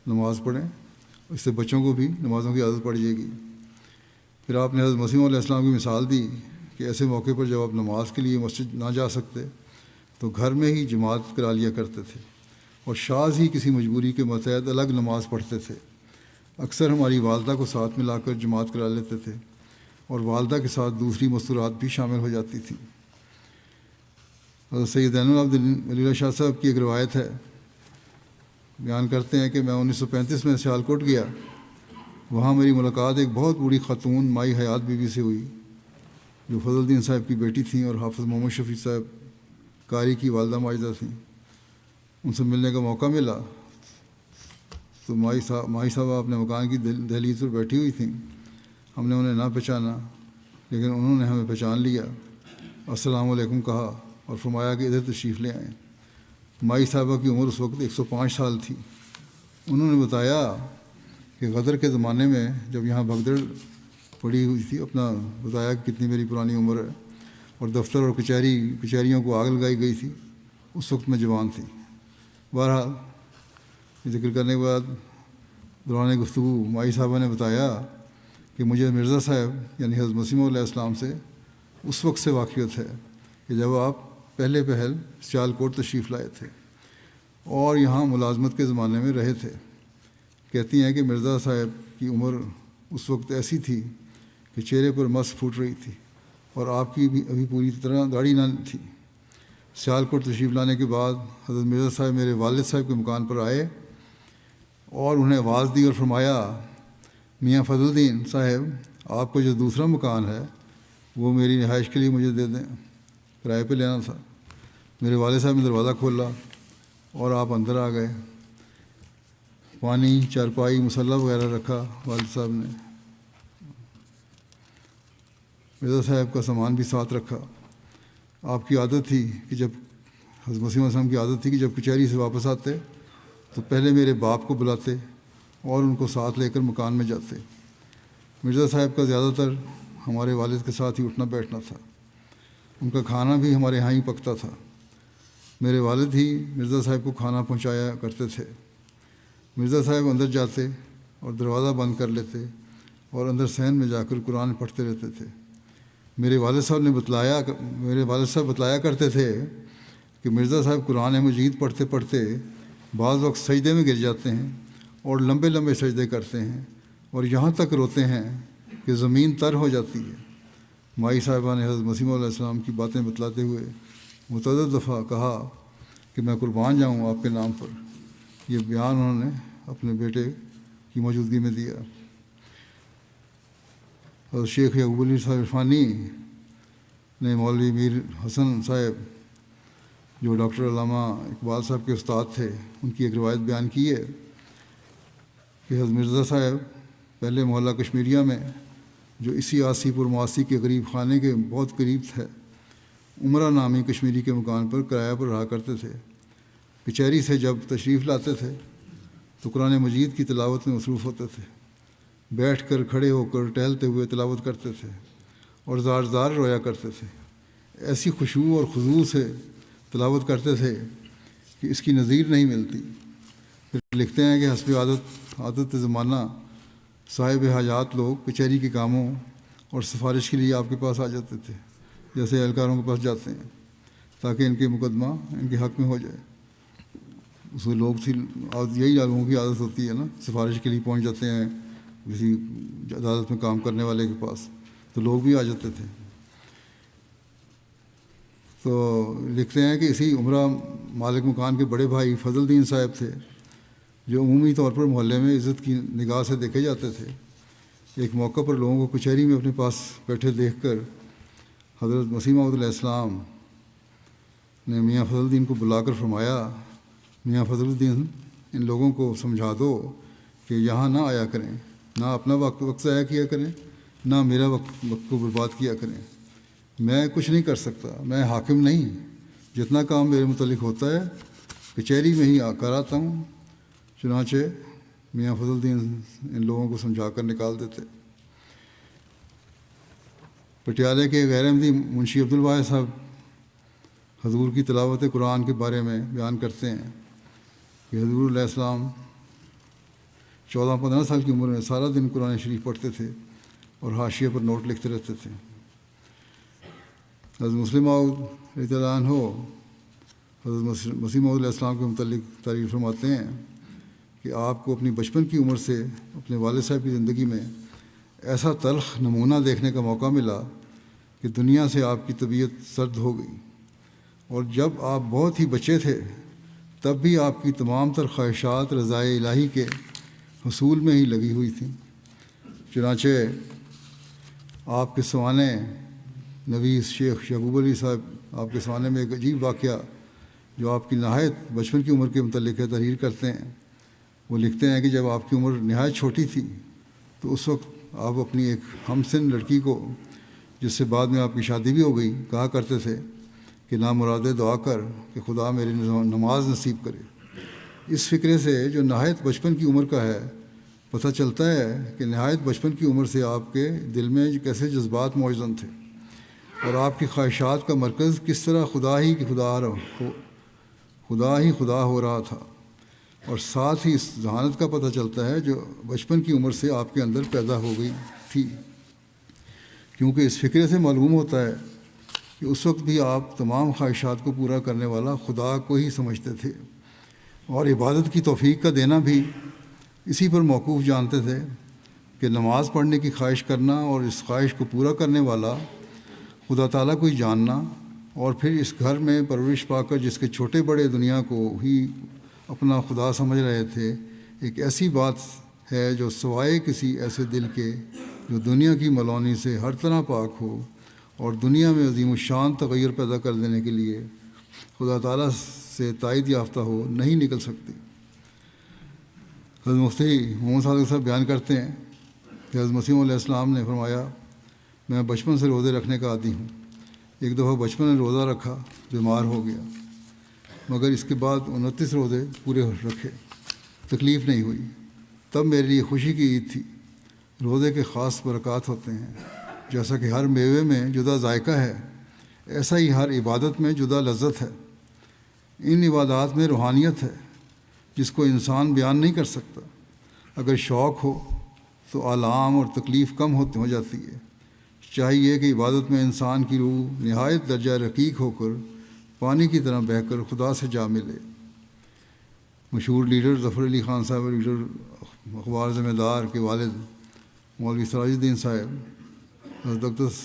نماز پڑھیں، اس سے بچوں کو بھی نمازوں کی عادت پڑ جائے گی. پھر آپ نے حضرت مسیح علیہ السلام کی مثال دی کہ ایسے موقع پر جب آپ نماز کے لیے مسجد نہ جا سکتے تو گھر میں ہی جماعت کرا لیا کرتے تھے اور شاذ ہی کسی مجبوری کے متحد الگ نماز پڑھتے تھے. اکثر ہماری والدہ کو ساتھ ملا کر جماعت کرا لیتے تھے اور والدہ کے ساتھ دوسری مستورات بھی شامل ہو جاتی تھیں. حضرت سید زین العابدین ولی اللہ شاہ صاحب کی ایک روایت ہے، بیان کرتے ہیں کہ میں 1935 میں سیالکوٹ گیا. وہاں میری ملاقات ایک بہت بوڑھی خاتون مائی حیات بی بی سے ہوئی جو فضل الدین صاحب کی بیٹی تھیں اور حافظ محمد شفیع صاحب قاری کی والدہ ماجدہ تھیں. ان سے ملنے کا موقع ملا تو مائی صاحبہ اپنے مکان کی دہلیز پر بیٹھی ہوئی تھیں. ہم نے انہیں نہ پہچانا لیکن انہوں نے ہمیں پہچان لیا، السلام علیکم کہا اور فرمایا کہ ادھر تشریف لے آئیں. مائی صاحبہ کی عمر اس وقت 105 سال تھی. انہوں نے بتایا کہ غدر کے زمانے میں جب یہاں بھگدڑ پڑی ہوئی تھی، اپنا بتایا کہ کتنی میری پرانی عمر ہے، اور دفتر اور کچہریوں کو آگ لگائی گئی تھی. اس وقت میں جوان تھی. بہرحال ذکر کرنے کے بعد دوران گفتگو مائی صاحبہ نے بتایا کہ مجھے مرزا صاحب یعنی حضرت مسیح علیہ السلام سے اس وقت سے واقفیت ہے کہ جب آپ پہلے پہل سیالکوٹ تشریف لائے تھے اور یہاں ملازمت کے زمانے میں رہے تھے. کہتی ہیں کہ مرزا صاحب کی عمر اس وقت ایسی تھی کہ چہرے پر مس پھوٹ رہی تھی اور آپ کی بھی ابھی پوری طرح داڑھی نہ تھی. سیالکوٹ تشریف لانے کے بعد حضرت مرزا صاحب میرے والد صاحب کے مکان پر آئے اور انہیں آواز دی اور فرمایا، میاں فضل الدین صاحب آپ کو جو دوسرا مکان ہے وہ میری رہائش کے لیے مجھے دے دیں، کرائے پہ لینا تھا. میرے والد صاحب نے دروازہ کھولا اور آپ اندر آ گئے. پانی، چارپائی، مصلی وغیرہ رکھا والد صاحب نے. مرزا صاحب کا سامان بھی ساتھ رکھا. آپ کی عادت تھی کہ جب حضرت مسیح علیہ السلام کی عادت تھی کہ جب کچہری سے واپس آتے تو پہلے میرے باپ کو بلاتے اور ان کو ساتھ لے کر مکان میں جاتے. مرزا صاحب کا زیادہ تر ہمارے والد کے ساتھ ہی اٹھنا بیٹھنا تھا. ان کا کھانا بھی ہمارے یہاں ہی پکتا تھا. میرے والد ہی مرزا صاحب کو کھانا پہنچایا کرتے تھے. مرزا صاحب اندر جاتے اور دروازہ بند کر لیتے اور اندر صحن میں جا کر قرآن پڑھتے رہتے تھے. میرے والد صاحب بتلایا کرتے تھے کہ مرزا صاحب قرآن مجید پڑھتے پڑھتے بعض وقت سجدے میں گر جاتے ہیں اور لمبے لمبے سجدے کرتے ہیں اور یہاں تک روتے ہیں کہ زمین تر ہو جاتی ہے. مائی صاحبہ نے حضرت مسیح علیہ السلام کی باتیں بتلاتے ہوئے متعدد دفعہ کہا کہ میں قربان جاؤں آپ کے نام پر. یہ بیان انہوں نے اپنے بیٹے کی موجودگی میں دیا. اور شیخ یعقوب علی صاحب عرفانی نے مولوی میر حسن صاحب جو ڈاکٹر علامہ اقبال صاحب کے استاد تھے، ان کی ایک روایت بیان کی ہے کہ حضرت مرزا صاحب پہلے محلہ کشمیریہ میں، جو اسی آسی پور مواسی کے غریب خانے کے بہت قریب تھے، عمرہ نامی کشمیری کے مکان پر کرایہ پر رہا کرتے تھے۔ کچہری سے جب تشریف لاتے تھے تو قرآن مجید کی تلاوت میں مصروف ہوتے تھے، بیٹھ کر کھڑے ہو کر ٹہلتے ہوئے تلاوت کرتے تھے اور زار زار رویا کرتے تھے۔ ایسی خشوع اور خضوع سے تلاوت کرتے تھے کہ اس کی نظیر نہیں ملتی۔ پھر لکھتے ہیں کہ حسب عادت زمانہ صاحب حاجات لوگ کچہری کے کاموں اور سفارش کے لیے آپ کے پاس آ جاتے تھے، جیسے اہلکاروں کے پاس جاتے ہیں، تاکہ ان کے مقدمہ ان کے حق میں ہو جائے۔ اس میں لوگ تھی، یہی لوگوں کی عادت ہوتی ہے نا، سفارش کے لیے پہنچ جاتے ہیں کسی عدالت میں کام کرنے والے کے پاس، تو لوگ بھی آ جاتے تھے۔ تو لکھتے ہیں کہ اسی عمرہ مالک مکان کے بڑے بھائی فضل الدین صاحب تھے، جو عمومی طور پر محلے میں عزت کی نگاہ سے دیکھے جاتے تھے۔ ایک موقع پر لوگوں کو کچہری میں اپنے پاس بیٹھے دیکھ کر حضرت مسیح موعود علیہ السلام نے میاں فضل الدین کو بلا کر فرمایا، میاں فضل الدین، ان لوگوں کو سمجھا دو کہ یہاں نہ آیا کریں، نہ اپنا وقت ضائع کیا کریں، نہ میرا وقت کو برباد کیا کریں۔ میں کچھ نہیں کر سکتا، میں حاکم نہیں، جتنا کام میرے متعلق ہوتا ہے کچہری میں ہی کر آتا ہوں۔ چنانچہ میاں فضل الدین ان لوگوں کو سمجھا کر نکال دیتے۔ پٹیالے کے غیر احمدی منشی عبدالواحد صاحب حضور کی تلاوت قرآن کے بارے میں بیان کرتے ہیں کہ حضور علیہ السلام 14-15 سال کی عمر میں سارا دن قرآن شریف پڑھتے تھے اور حاشیے پر نوٹ لکھتے رہتے تھے۔ حضرت مسلم موعود رضی اللہ عنہ حضرت مسیح موعود علیہ السلام کے متعلق تعریف فرماتے ہیں کہ آپ کو اپنی بچپن کی عمر سے اپنے والد صاحب کی زندگی میں ایسا تلخ نمونہ دیکھنے کا موقع ملا کہ دنیا سے آپ کی طبیعت سرد ہو گئی، اور جب آپ بہت ہی بچے تھے تب بھی آپ کی تمام تر خواہشات رضائے الہی کے حصول میں ہی لگی ہوئی تھیں۔ چنانچہ آپ کے سوانے نویس شیخ یعقوب علی صاحب آپ کے سوانے میں ایک عجیب واقعہ جو آپ کی نہایت بچپن کی عمر کے متعلق ہے تحریر کرتے ہیں۔ وہ لکھتے ہیں کہ جب آپ کی عمر نہایت چھوٹی تھی تو اس وقت آپ اپنی ایک ہم سن لڑکی کو، جس سے بعد میں آپ کی شادی بھی ہو گئی، کہا کرتے تھے کہ نامرادے دعا کر کہ خدا میری نماز نصیب کرے۔ اس فکرے سے جو نہایت بچپن کی عمر کا ہے پتہ چلتا ہے کہ نہایت بچپن کی عمر سے آپ کے دل میں کیسے جذبات موجود تھے، اور آپ کی خواہشات کا مرکز کس طرح خدا ہی خدا ہو رہا تھا۔ اور ساتھ ہی اس ذہانت کا پتہ چلتا ہے جو بچپن کی عمر سے آپ کے اندر پیدا ہو گئی تھی، کیونکہ اس فکرے سے معلوم ہوتا ہے کہ اس وقت بھی آپ تمام خواہشات کو پورا کرنے والا خدا کو ہی سمجھتے تھے، اور عبادت کی توفیق کا دینا بھی اسی پر موقوف جانتے تھے کہ نماز پڑھنے کی خواہش کرنا اور اس خواہش کو پورا کرنے والا خدا تعالیٰ کو ہی جاننا، اور پھر اس گھر میں پرورش پا کر جس کے چھوٹے بڑے دنیا کو ہی اپنا خدا سمجھ رہے تھے، ایک ایسی بات ہے جو سوائے کسی ایسے دل کے جو دنیا کی ملونی سے ہر طرح پاک ہو اور دنیا میں عظیم الشان تغیر پیدا کر دینے کے لیے خدا تعالیٰ سے تائید یافتہ ہو، نہیں نکل سکتی۔ حضرت مفتی محمد صادق صاحب بیان کرتے ہیں کہ حضرت مسیح علیہ السلام نے فرمایا، میں بچپن سے روزے رکھنے کا عادی ہوں۔ ایک دفعہ بچپن میں روزہ رکھا، بیمار ہو گیا، مگر اس کے بعد 29 روزے پورے رکھے، تکلیف نہیں ہوئی۔ تب میرے لیے خوشی کی عید تھی۔ روزے کے خاص برکات ہوتے ہیں، جیسا کہ ہر میوے میں جدا ذائقہ ہے، ایسا ہی ہر عبادت میں جدا لذت ہے۔ ان عبادات میں روحانیت ہے جس کو انسان بیان نہیں کر سکتا۔ اگر شوق ہو تو آلام اور تکلیف کم ہو جاتی ہے۔ چاہیے کہ عبادت میں انسان کی روح نہایت درجہ رقیق ہو کر پانی کی طرح بہہ کر خدا سے جا ملے۔ مشہور لیڈر ظفر علی خان صاحب، لیڈر اخبار ذمہ دار کے والد مولوی سراج الدین صاحب حضرت اقدس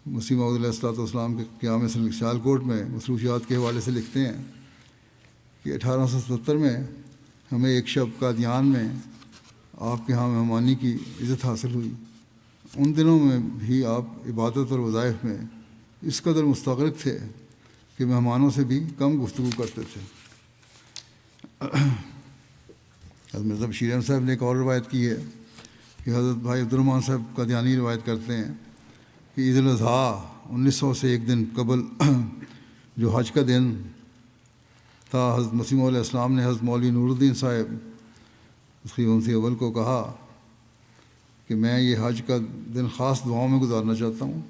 مسیح موعود علیہ السلام کے قیام سیالکوٹ میں مصروفیات کے حوالے سے لکھتے ہیں کہ 1877 میں ہمیں ایک شب قادیان میں آپ کے ہاں مہمانی کی عزت حاصل ہوئی۔ ان دنوں میں بھی آپ عبادت اور وظائف میں اس قدر مستغرق تھے کہ کہ مہمانوں سے بھی کم گفتگو کرتے تھے۔ حضرت مرزا بشیر احمد صاحب نے ایک اور روایت کی ہے کہ حضرت بھائی عبد الرحمٰن صاحب قادیانی روایت کرتے ہیں کہ عید الاضحیٰ 1900 سے ایک دن قبل جو حج کا دن تھا، حضرت مسیح علیہ السلام نے حضرت مولوی نور الدین صاحب خیونسی اول کو کہا کہ میں یہ حج کا دن خاص دعاؤں میں گزارنا چاہتا ہوں،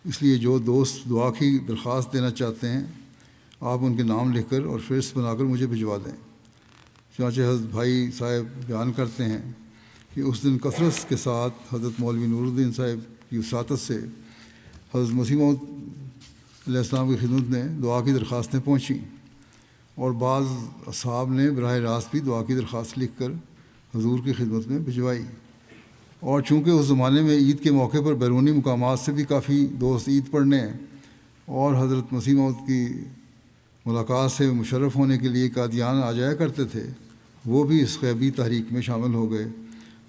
اس لیے جو دوست دعا کی درخواست دینا چاہتے ہیں آپ ان کے نام لکھ کر اور فہرست بنا کر مجھے بھجوا دیں۔ چنانچہ حضرت بھائی صاحب بیان کرتے ہیں کہ اس دن کثرت کے ساتھ حضرت مولوی نور الدین صاحب کی وساطت سے حضرت مسیح موعود علیہ السلام کی خدمت میں دعا کی درخواستیں پہنچیں، اور بعض اصحاب نے براہ راست بھی دعا کی درخواست لکھ کر حضور کی خدمت میں بھجوائی۔ اور چونکہ اس زمانے میں عید کے موقع پر بیرونی مقامات سے بھی کافی دوست عید پڑھنے اور حضرت مسیح موعود کی ملاقات سے مشرف ہونے کے لیے قادیان آ جایا کرتے تھے، وہ بھی اس خیبی تحریک میں شامل ہو گئے،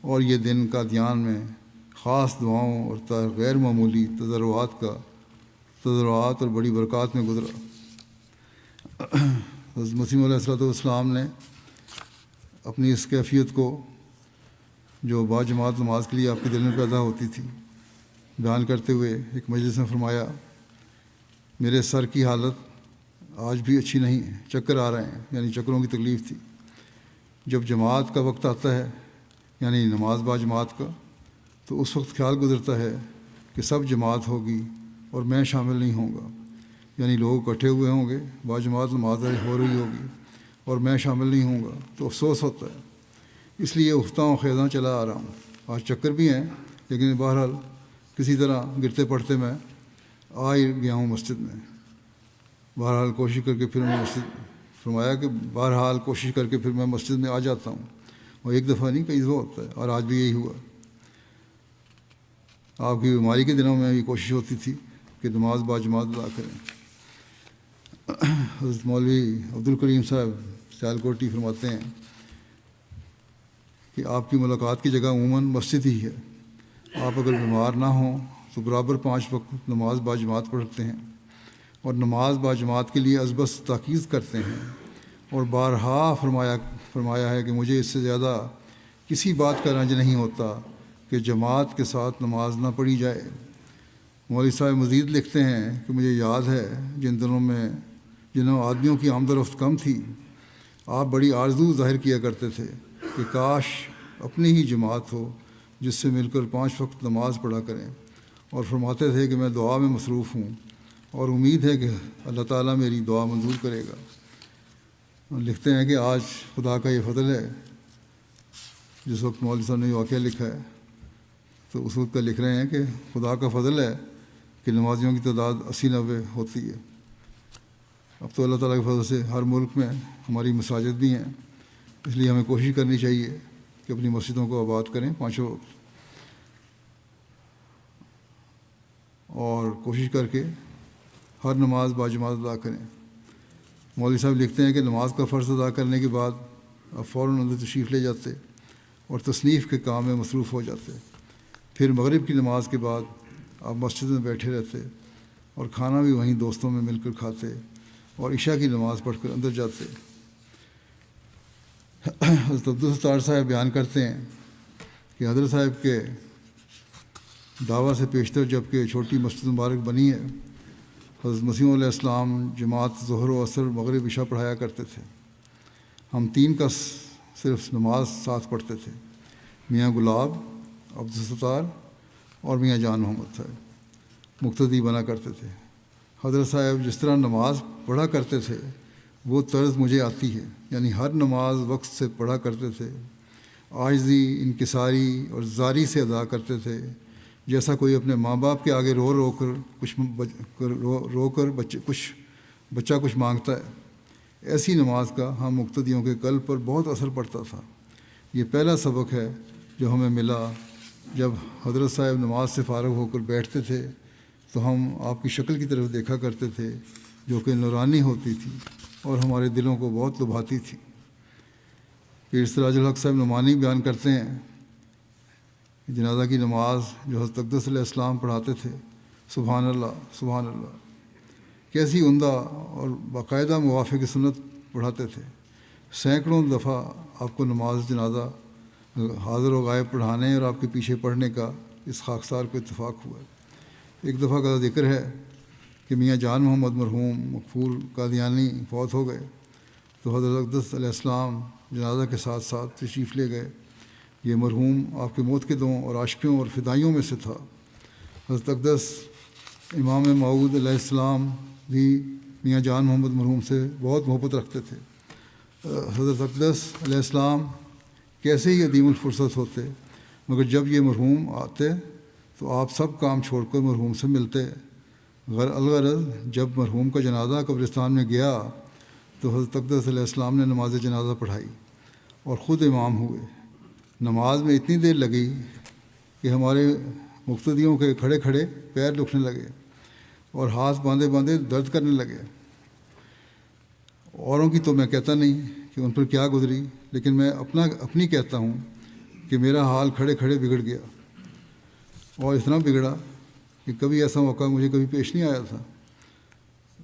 اور یہ دن قادیان میں خاص دعاؤں اور غیر معمولی تضرعات اور بڑی برکات میں گزرا۔ حضرت مسیح علیہ السلام نے اپنی اس کیفیت کو جو باجماعت نماز کے لیے آپ کے دل میں پیدا ہوتی تھی بیان کرتے ہوئے ایک مجلس میں فرمایا، میرے سر کی حالت آج بھی اچھی نہیں ہے، چکر آ رہے ہیں، یعنی چکروں کی تکلیف تھی۔ جب جماعت کا وقت آتا ہے یعنی نماز باجماعت کا، تو اس وقت خیال گزرتا ہے کہ سب جماعت ہوگی اور میں شامل نہیں ہوں گا، یعنی لوگ اکٹھے ہوئے ہوں گے، باجماعت نماز ہو رہی ہوگی اور میں شامل نہیں ہوں گا، تو افسوس ہوتا ہے۔ اس لیے افتاں و خیزاں چلا آ رہا ہوں۔ آج چکر بھی ہیں، لیکن بہرحال کسی طرح گرتے پڑتے میں آ ہی گیا ہوں مسجد میں۔ بہرحال کوشش کر کے پھر میں مسجد میں آ جاتا ہوں، اور ایک دفعہ نہیں، کئی دفعہ ہوتا ہے، اور آج بھی یہی ہوا۔ آپ کی بیماری کے دنوں میں یہ کوشش ہوتی تھی کہ نماز باجماعت ادا کریں۔ حضرت مولوی عبدالکریم صاحب سیالکوٹی فرماتے ہیں کہ آپ کی ملاقات کی جگہ عموماً مسجد ہی ہے۔ آپ اگر بیمار نہ ہوں تو برابر 5 وقت نماز باجماعت پڑھتے ہیں، اور نماز باجماعت کے لیے ازبس تاکید کرتے ہیں، اور بارہا فرمایا ہے کہ مجھے اس سے زیادہ کسی بات کا رنج نہیں ہوتا کہ جماعت کے ساتھ نماز نہ پڑھی جائے۔ مولوی صاحب مزید لکھتے ہیں کہ مجھے یاد ہے جنہوں آدمیوں کی آمد و رفت کم تھی، آپ بڑی آرزو ظاہر کیا کرتے تھے کہ کاش اپنی ہی جماعت ہو جس سے مل کر 5 وقت نماز پڑھا کریں، اور فرماتے تھے کہ میں دعا میں مصروف ہوں اور امید ہے کہ اللہ تعالیٰ میری دعا منظور کرے گا۔ لکھتے ہیں کہ آج خدا کا یہ فضل ہے، جس وقت مولوی صاحب نے یہ واقعہ لکھا ہے تو اس وقت کا لکھ رہے ہیں کہ خدا کا فضل ہے کہ نمازیوں کی تعداد 80-90 ہوتی ہے۔ اب تو اللہ تعالیٰ کے فضل سے ہر ملک میں ہماری مساجد بھی ہیں، اس لیے ہمیں کوشش کرنی چاہیے کہ اپنی مسجدوں کو آباد کریں 5 وقت، اور کوشش کر کے ہر نماز باجماعت ادا کریں۔ مولوی صاحب لکھتے ہیں کہ نماز کا فرض ادا کرنے کے بعد آپ فوراً اندر تشریف لے جاتے اور تصنیف کے کام میں مصروف ہو جاتے۔ پھر مغرب کی نماز کے بعد آپ مسجد میں بیٹھے رہتے اور کھانا بھی وہیں دوستوں میں مل کر کھاتے، اور عشاء کی نماز پڑھ کر اندر جاتے۔ حضرت عبدالستار صاحب بیان کرتے ہیں کہ حضرت صاحب کے دعویٰ سے پیشتر جب کہ چھوٹی مسجد مبارک بنی ہے، حضرت مسیح علیہ السلام جماعت ظہر و عصر مغرب عشاء پڑھایا کرتے تھے۔ ہم 3 کا صرف نماز ساتھ پڑھتے تھے، میاں گلاب، عبدالستار اور میاں جان محمد صاحب مقتدی بنا کرتے تھے۔ حضرت صاحب جس طرح نماز پڑھا کرتے تھے وہ طرز مجھے آتی ہے، یعنی ہر نماز وقت سے پڑھا کرتے تھے، عاجزی، انکساری اور زاری سے ادا کرتے تھے، جیسا کوئی اپنے ماں باپ کے آگے رو کر بچہ کچھ مانگتا ہے۔ ایسی نماز کا ہم مقتدیوں کے قلب پر بہت اثر پڑتا تھا۔ یہ پہلا سبق ہے جو ہمیں ملا۔ جب حضرت صاحب نماز سے فارغ ہو کر بیٹھتے تھے تو ہم آپ کی شکل کی طرف دیکھا کرتے تھے جو کہ نورانی ہوتی تھی اور ہمارے دلوں کو بہت لبھاتی تھی۔ پھر سراج الحق صاحب نعمانی بیان کرتے ہیں کہ جنازہ کی نماز جو حضرت اقدس علیہ السلام پڑھاتے تھے، سبحان اللہ سبحان اللہ، کیسی عمدہ اور باقاعدہ موافق سنت پڑھاتے تھے۔ سینکڑوں دفعہ آپ کو نماز جنازہ حاضر و غائب پڑھانے اور آپ کے پیچھے پڑھنے کا اس خاکسار کو اتفاق ہوا۔ ایک دفعہ کا ذکر ہے کہ میاں جان محمد مرحوم مغفور قادیانی فوت ہو گئے تو حضرت اقدس علیہ السلام جنازہ کے ساتھ ساتھ تشریف لے گئے۔ یہ مرحوم آپ کے موتقدوں اور عاشقوں اور فدائیوں میں سے تھا۔ حضرت اقدس امام موعود علیہ السلام بھی میاں جان محمد مرحوم سے بہت محبت رکھتے تھے۔ حضرت اقدس علیہ السلام کیسے ہی عدیم الفرصت ہوتے، مگر جب یہ مرحوم آتے تو آپ سب کام چھوڑ کر مرحوم سے ملتے۔ الغرض جب مرحوم کا جنازہ قبرستان میں گیا تو حضرت اقدس علیہ السلام نے نماز جنازہ پڑھائی اور خود امام ہوئے۔ نماز میں اتنی دیر لگی کہ ہمارے مقتدیوں کے کھڑے کھڑے پیر دکھنے لگے اور ہاتھ باندھے باندھے درد کرنے لگے۔ اوروں کی تو میں کہتا نہیں کہ ان پر کیا گزری، لیکن میں اپنی کہتا ہوں کہ میرا حال کھڑے کھڑے بگڑ گیا، اور اتنا بگڑا کہ کبھی ایسا موقع مجھے کبھی پیش نہیں آیا تھا۔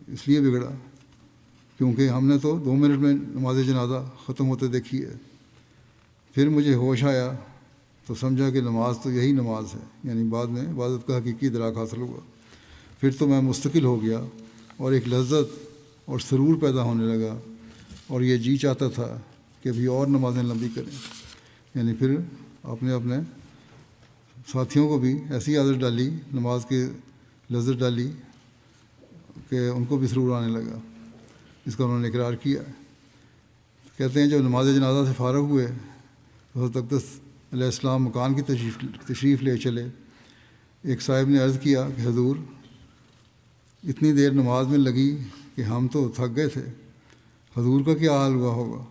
اس لیے بگڑا کیونکہ ہم نے تو 2 منٹ میں نماز جنازہ ختم ہوتے دیکھی ہے۔ پھر مجھے ہوش آیا تو سمجھا کہ نماز تو یہی نماز ہے، یعنی بعد میں عبادت کا حقیقی ادراک حاصل ہوا۔ پھر تو میں مستقل ہو گیا اور ایک لذت اور سرور پیدا ہونے لگا، اور یہ جی چاہتا تھا کہ ابھی اور نمازیں لمبی کریں۔ یعنی پھر آپ نے اپنے ساتھیوں کو بھی ایسی عادت ڈالی، نماز کی لذت ڈالی کہ ان کو بھی سرور آنے لگا، اس کا انہوں نے اقرار کیا۔ کہتے ہیں جب نماز جنازہ سے فارغ ہوئے تو حضرت اقدس علیہ السلام مکان کی تشریف لے چلے۔ ایک صاحب نے عرض کیا کہ حضور اتنی دیر نماز میں لگی کہ ہم تو تھک گئے تھے، حضور کا کیا حال ہوا ہوگا؟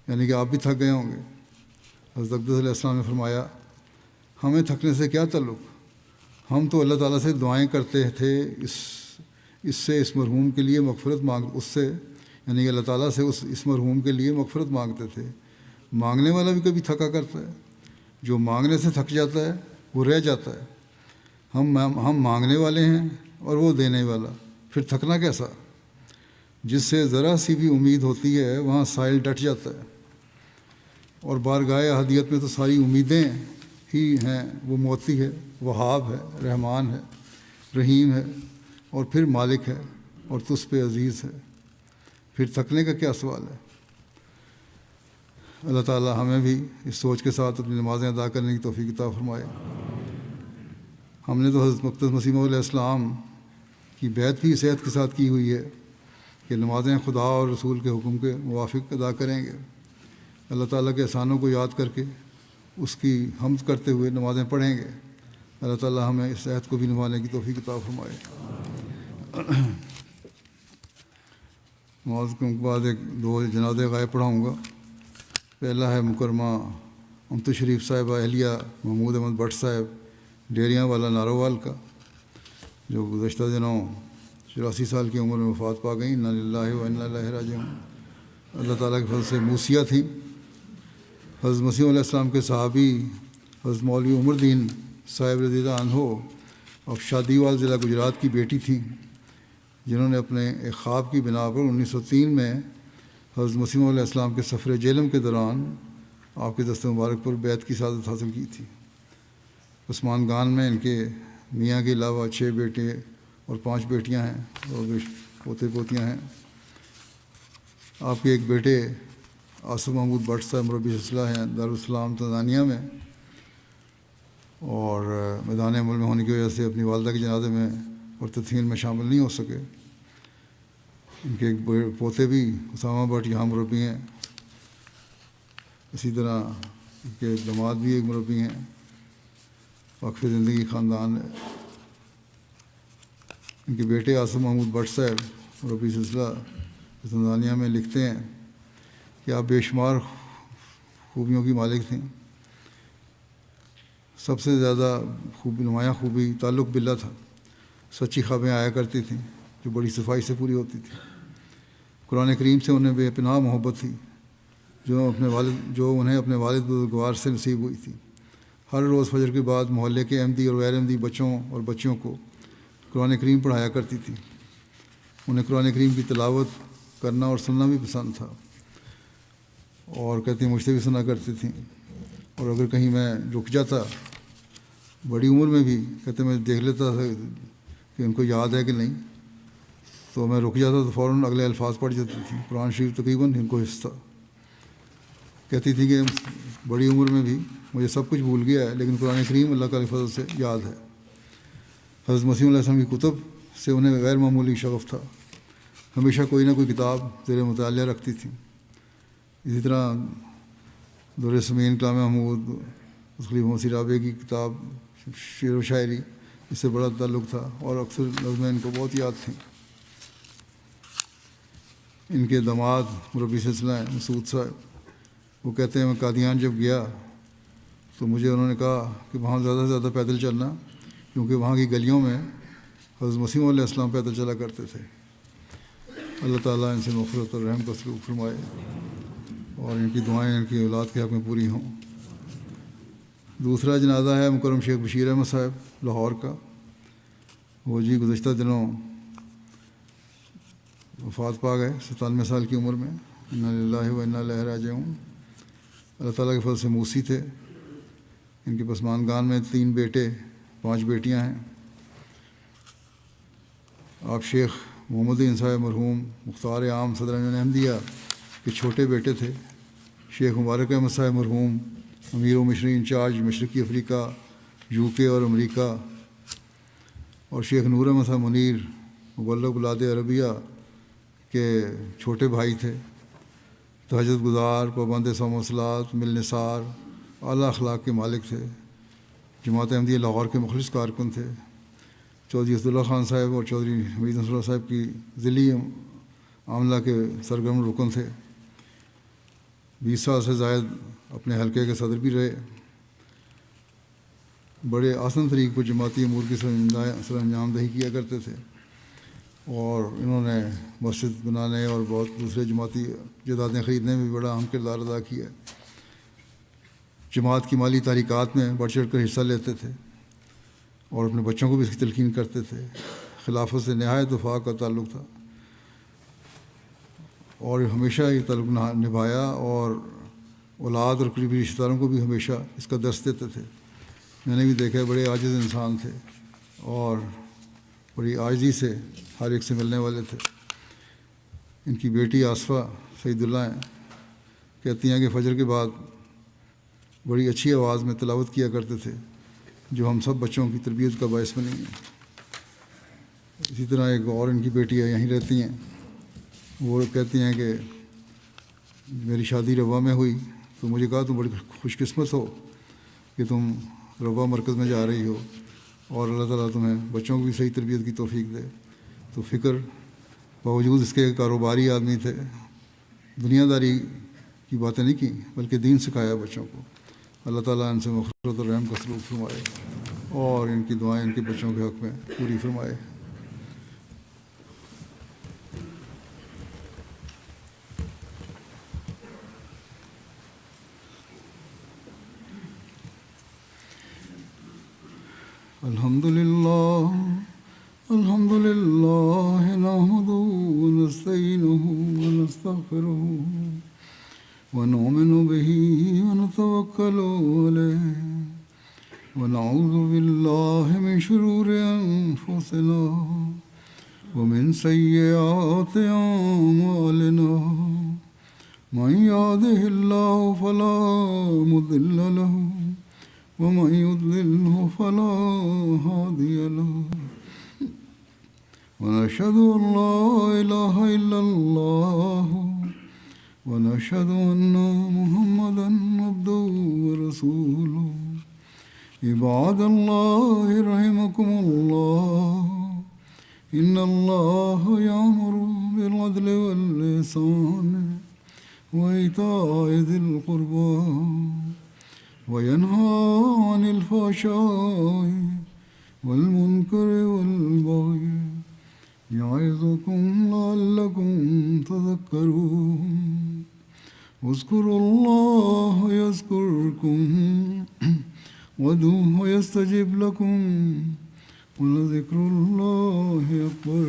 یعنی کہ آپ بھی تھک گئے ہوں گے۔ حضرت اقدس علیہ السلام نے فرمایا ہمیں تھکنے سے کیا تعلق، ہم تو اللہ تعالیٰ سے دعائیں کرتے تھے، اس مرحوم کے لیے مغفرت اس سے یعنی کہ اللہ تعالیٰ سے اس مرحوم کے لیے مغفرت مانگتے تھے۔ مانگنے والا بھی کبھی تھکا کرتا ہے، جو مانگنے سے تھک جاتا ہے وہ رہ جاتا ہے۔ ہم مانگنے والے ہیں اور وہ دینے والا، پھر تھکنا کیسا؟ جس سے ذرا سی بھی امید ہوتی ہے وہاں سائل ڈٹ جاتا ہے، اور بارگاہ احدیت میں تو ساری امیدیں ہی ہیں۔ وہ موتی ہے، وہاب ہے، رحمان ہے، رحیم ہے، اور پھر مالک ہے، اور تجھ پہ عزیز ہے۔ پھر تھکنے کا کیا سوال ہے؟ اللہ تعالیٰ ہمیں بھی اس سوچ کے ساتھ اپنی نمازیں ادا کرنے کی توفیق عطا فرمائے۔ ہم نے تو حضرت مقدس مسیح موعود علیہ السلام کی بیعت بھی اس عہد کے ساتھ کی ہوئی ہے کہ نمازیں خدا اور رسول کے حکم کے موافق ادا کریں گے۔ اللہ تعالیٰ کے احسانوں کو یاد کر کے اس کی حمد کرتے ہوئے نمازیں پڑھیں گے۔ اللہ تعالیٰ ہمیں اس عہد کو بھی نبھانے کی توفیق عطا فرمائے۔ نماز کے بعد 2 جنازے غائب پڑھاؤں گا۔ پہلا ہے مکرمہ امت شریف صاحبہ اہلیہ محمود احمد بٹ صاحب ڈیریاں والا نارووال کا، جو گزشتہ دنوں 84 سال کی عمر میں وفات پا گئیں۔ انا للہ و انا الیہ راجعون۔ اللہ تعالیٰ کے فضل سے موسیہ تھیں۔ حضرت مسیح علیہ السلام کے صحابی حضرت مولوی عمر الدین صاحب رضی اللہ عنہ اور شادیوال ضلع گجرات کی بیٹی تھیں، جنہوں نے اپنے ایک خواب کی بنا پر 1903 میں حضرت مسیح علیہ السلام کے سفر جیلم کے دوران آپ کے دست مبارک پر بیعت کی سعادت حاصل کی تھی۔ عثمان گان میں ان کے میاں کے علاوہ 6 بیٹے اور 5 بیٹیاں ہیں، اور پوتے پوتیاں ہیں۔ آپ کے ایک بیٹے آصف محمود بٹ صاحب مربی سلسلہ ہیں دارالسلام تنزانیہ میں، اور میدان عمل میں ہونے کی وجہ سے اپنی والدہ کے جنازے میں اور تدفین میں شامل نہیں ہو سکے۔ ان کے ایک پوتے بھی اسامہ بٹ یہاں مربی ہیں، اسی طرح ان کے داماد بھی ایک مربی ہیں۔ وقف زندگی خاندان ہے۔ ان کے بیٹے آصف محمود بٹ صاحب مربی سلسلہ تنزانیہ میں لکھتے ہیں کہ آپ بے شمار خوبیوں کی مالک تھیں۔ سب سے زیادہ نمایاں خوبی تعلق باللہ تھا۔ سچی خوابیں آیا کرتی تھیں جو بڑی صفائی سے پوری ہوتی تھی۔ قرآن کریم سے انہیں بے پناہ محبت تھی جو انہیں اپنے والد بزرگوار سے نصیب ہوئی تھی۔ ہر روز فجر کے بعد محلے کے احمدی اور غیر احمدی بچوں اور بچیوں کو قرآن کریم پڑھایا کرتی تھی۔ انہیں قرآن کریم کی تلاوت کرنا اور سننا بھی پسند تھا، اور کہتی ہیں مجھ سے بھی سنا کرتی تھیں، اور اگر کہیں میں رک جاتا بڑی عمر میں بھی، کہتے میں دیکھ لیتا تھا کہ ان کو یاد ہے کہ نہیں، تو میں رک جاتا تو فوراً اگلے الفاظ پڑھ جاتی تھی۔ قرآن شریف تقریباً ان کو حصہ کہتی تھی کہ بڑی عمر میں بھی مجھے سب کچھ بھول گیا ہے، لیکن قرآن کریم اللہ تعالی کے فضل سے یاد ہے۔ حضرت مسیح علیہ السلام کی کتب سے انہیں غیر معمولی شغف تھا، ہمیشہ کوئی نہ کوئی کتاب زیر مطالعہ رکھتی تھیں۔ اسی طرح در سمین کلام محمود خلیفہ مسیح رابع کی کتاب شعر و شاعری، اس سے بڑا تعلق تھا، اور اکثر نظمیں ان کو بہت یاد تھیں۔ ان کے داماد مربی سلسلہ ہیں مسعود صاحب، وہ کہتے ہیں میں قادیان جب گیا تو مجھے انہوں نے کہا کہ وہاں زیادہ سے زیادہ پیدل چلنا، کیونکہ وہاں کی گلیوں میں حضرت مسیح علیہ السلام پیدل چلا کرتے تھے۔ اللہ تعالیٰ ان سے مغفرت اور رحم کا سلوک فرمائے، اور ان کی دعائیں ان کی اولاد کے حق میں پوری ہوں۔ دوسرا جنازہ ہے مکرم شیخ بشیر احمد صاحب لاہور کا، وہ جی گزشتہ دنوں وفات پا گئے 97 سال کی عمر میں۔ انا للہ و انا الیہ راجعون۔ اللہ تعالیٰ کے فضل سے موسی تھے۔ ان کے پسماندگان میں 3 بیٹے 5 بیٹیاں ہیں۔ آپ شیخ محمد الدین صاحب مرحوم مختار عام صدر اعظم احمدیہ کے چھوٹے بیٹے تھے۔ شیخ مبارک احمد صاحب مرحوم امیر و مشرق انچارج مشرقی افریقہ، UK اور امریکہ، اور شیخ نور احمد صاحب منیر مبلغ بلاد عربیہ کے چھوٹے بھائی تھے۔ تہجد گزار، پابند صوم و صلات، مل نثار، اعلیٰ اخلاق کے مالک تھے۔ جماعت احمدیہ لاہور کے مخلص کارکن تھے۔ چودھری عبداللہ خان صاحب اور چودھری حمید نصر اللہ صاحب کی ضلعی عاملہ کے سرگرم رکن تھے۔ 20 سال سے زائد اپنے حلقے کے صدر بھی رہے۔ بڑے آسن طریق پر جماعتی امور کی سر انجام دہی کیا کرتے تھے، اور انہوں نے مسجد بنانے اور بہت دوسرے جماعتی جائیدادیں خریدنے میں بھی بڑا اہم کردار ادا کیا۔ جماعت کی مالی تحریکات میں بڑھ چڑھ کر حصہ لیتے تھے، اور اپنے بچوں کو بھی اس کی تلقین کرتے تھے۔ خلافت سے نہایت وفا کا تعلق تھا، اور ہمیشہ یہ تعلق نبھایا، اور اولاد اور قریبی رشتہ داروں کو بھی ہمیشہ اس کا درس دیتے تھے۔ میں نے بھی دیکھا ہے بڑے عاجز انسان تھے، اور بڑی عاجزی سے ہر ایک سے ملنے والے تھے۔ ان کی بیٹی آصفہ سعید اللہ ہیں، کہتی ہیں کہ فجر کے بعد بڑی اچھی آواز میں تلاوت کیا کرتے تھے، جو ہم سب بچوں کی تربیت کا باعث بنی ہے۔ اسی طرح ایک اور ان کی بیٹی ہے، یہیں رہتی ہیں، وہ کہتی ہیں کہ میری شادی روا میں ہوئی تو مجھے کہا تم بڑی خوش قسمت ہو کہ تم روا مرکز میں جا رہی ہو، اور اللہ تعالیٰ تمہیں بچوں کو بھی صحیح تربیت کی توفیق دے۔ تو فکر باوجود اس کے کاروباری آدمی تھے، دنیا داری کی باتیں نہیں کی، بلکہ دین سکھایا بچوں کو۔ اللہ تعالیٰ ان سے مغفرت اور رحم کا سلوک فرمائے، اور ان کی دعائیں ان کے بچوں کے حق میں پوری فرمائے۔ الحمد للہ نحمده ونستعینه ونستغفره ونؤمن به ونتوکل علیہ ونعوذ باللہ من شرور انفسنا ومن سیئات اعمالنا من يهده الله فلا مضل له ومن يضلله فلا هادي له ونشهد أن لا إله إلا الله ونشهد أن محمدا عبده ورسوله عباد الله رحمكم الله إن الله يأمر بالعدل والإحسان وإيتاء ذي القربى وينهى عن الفحشاء والمنكر والبغي يعظكم لعلكم تذكرون اذكروا الله يذكركم وادعوه يستجب لكم ولذكر الله أكبر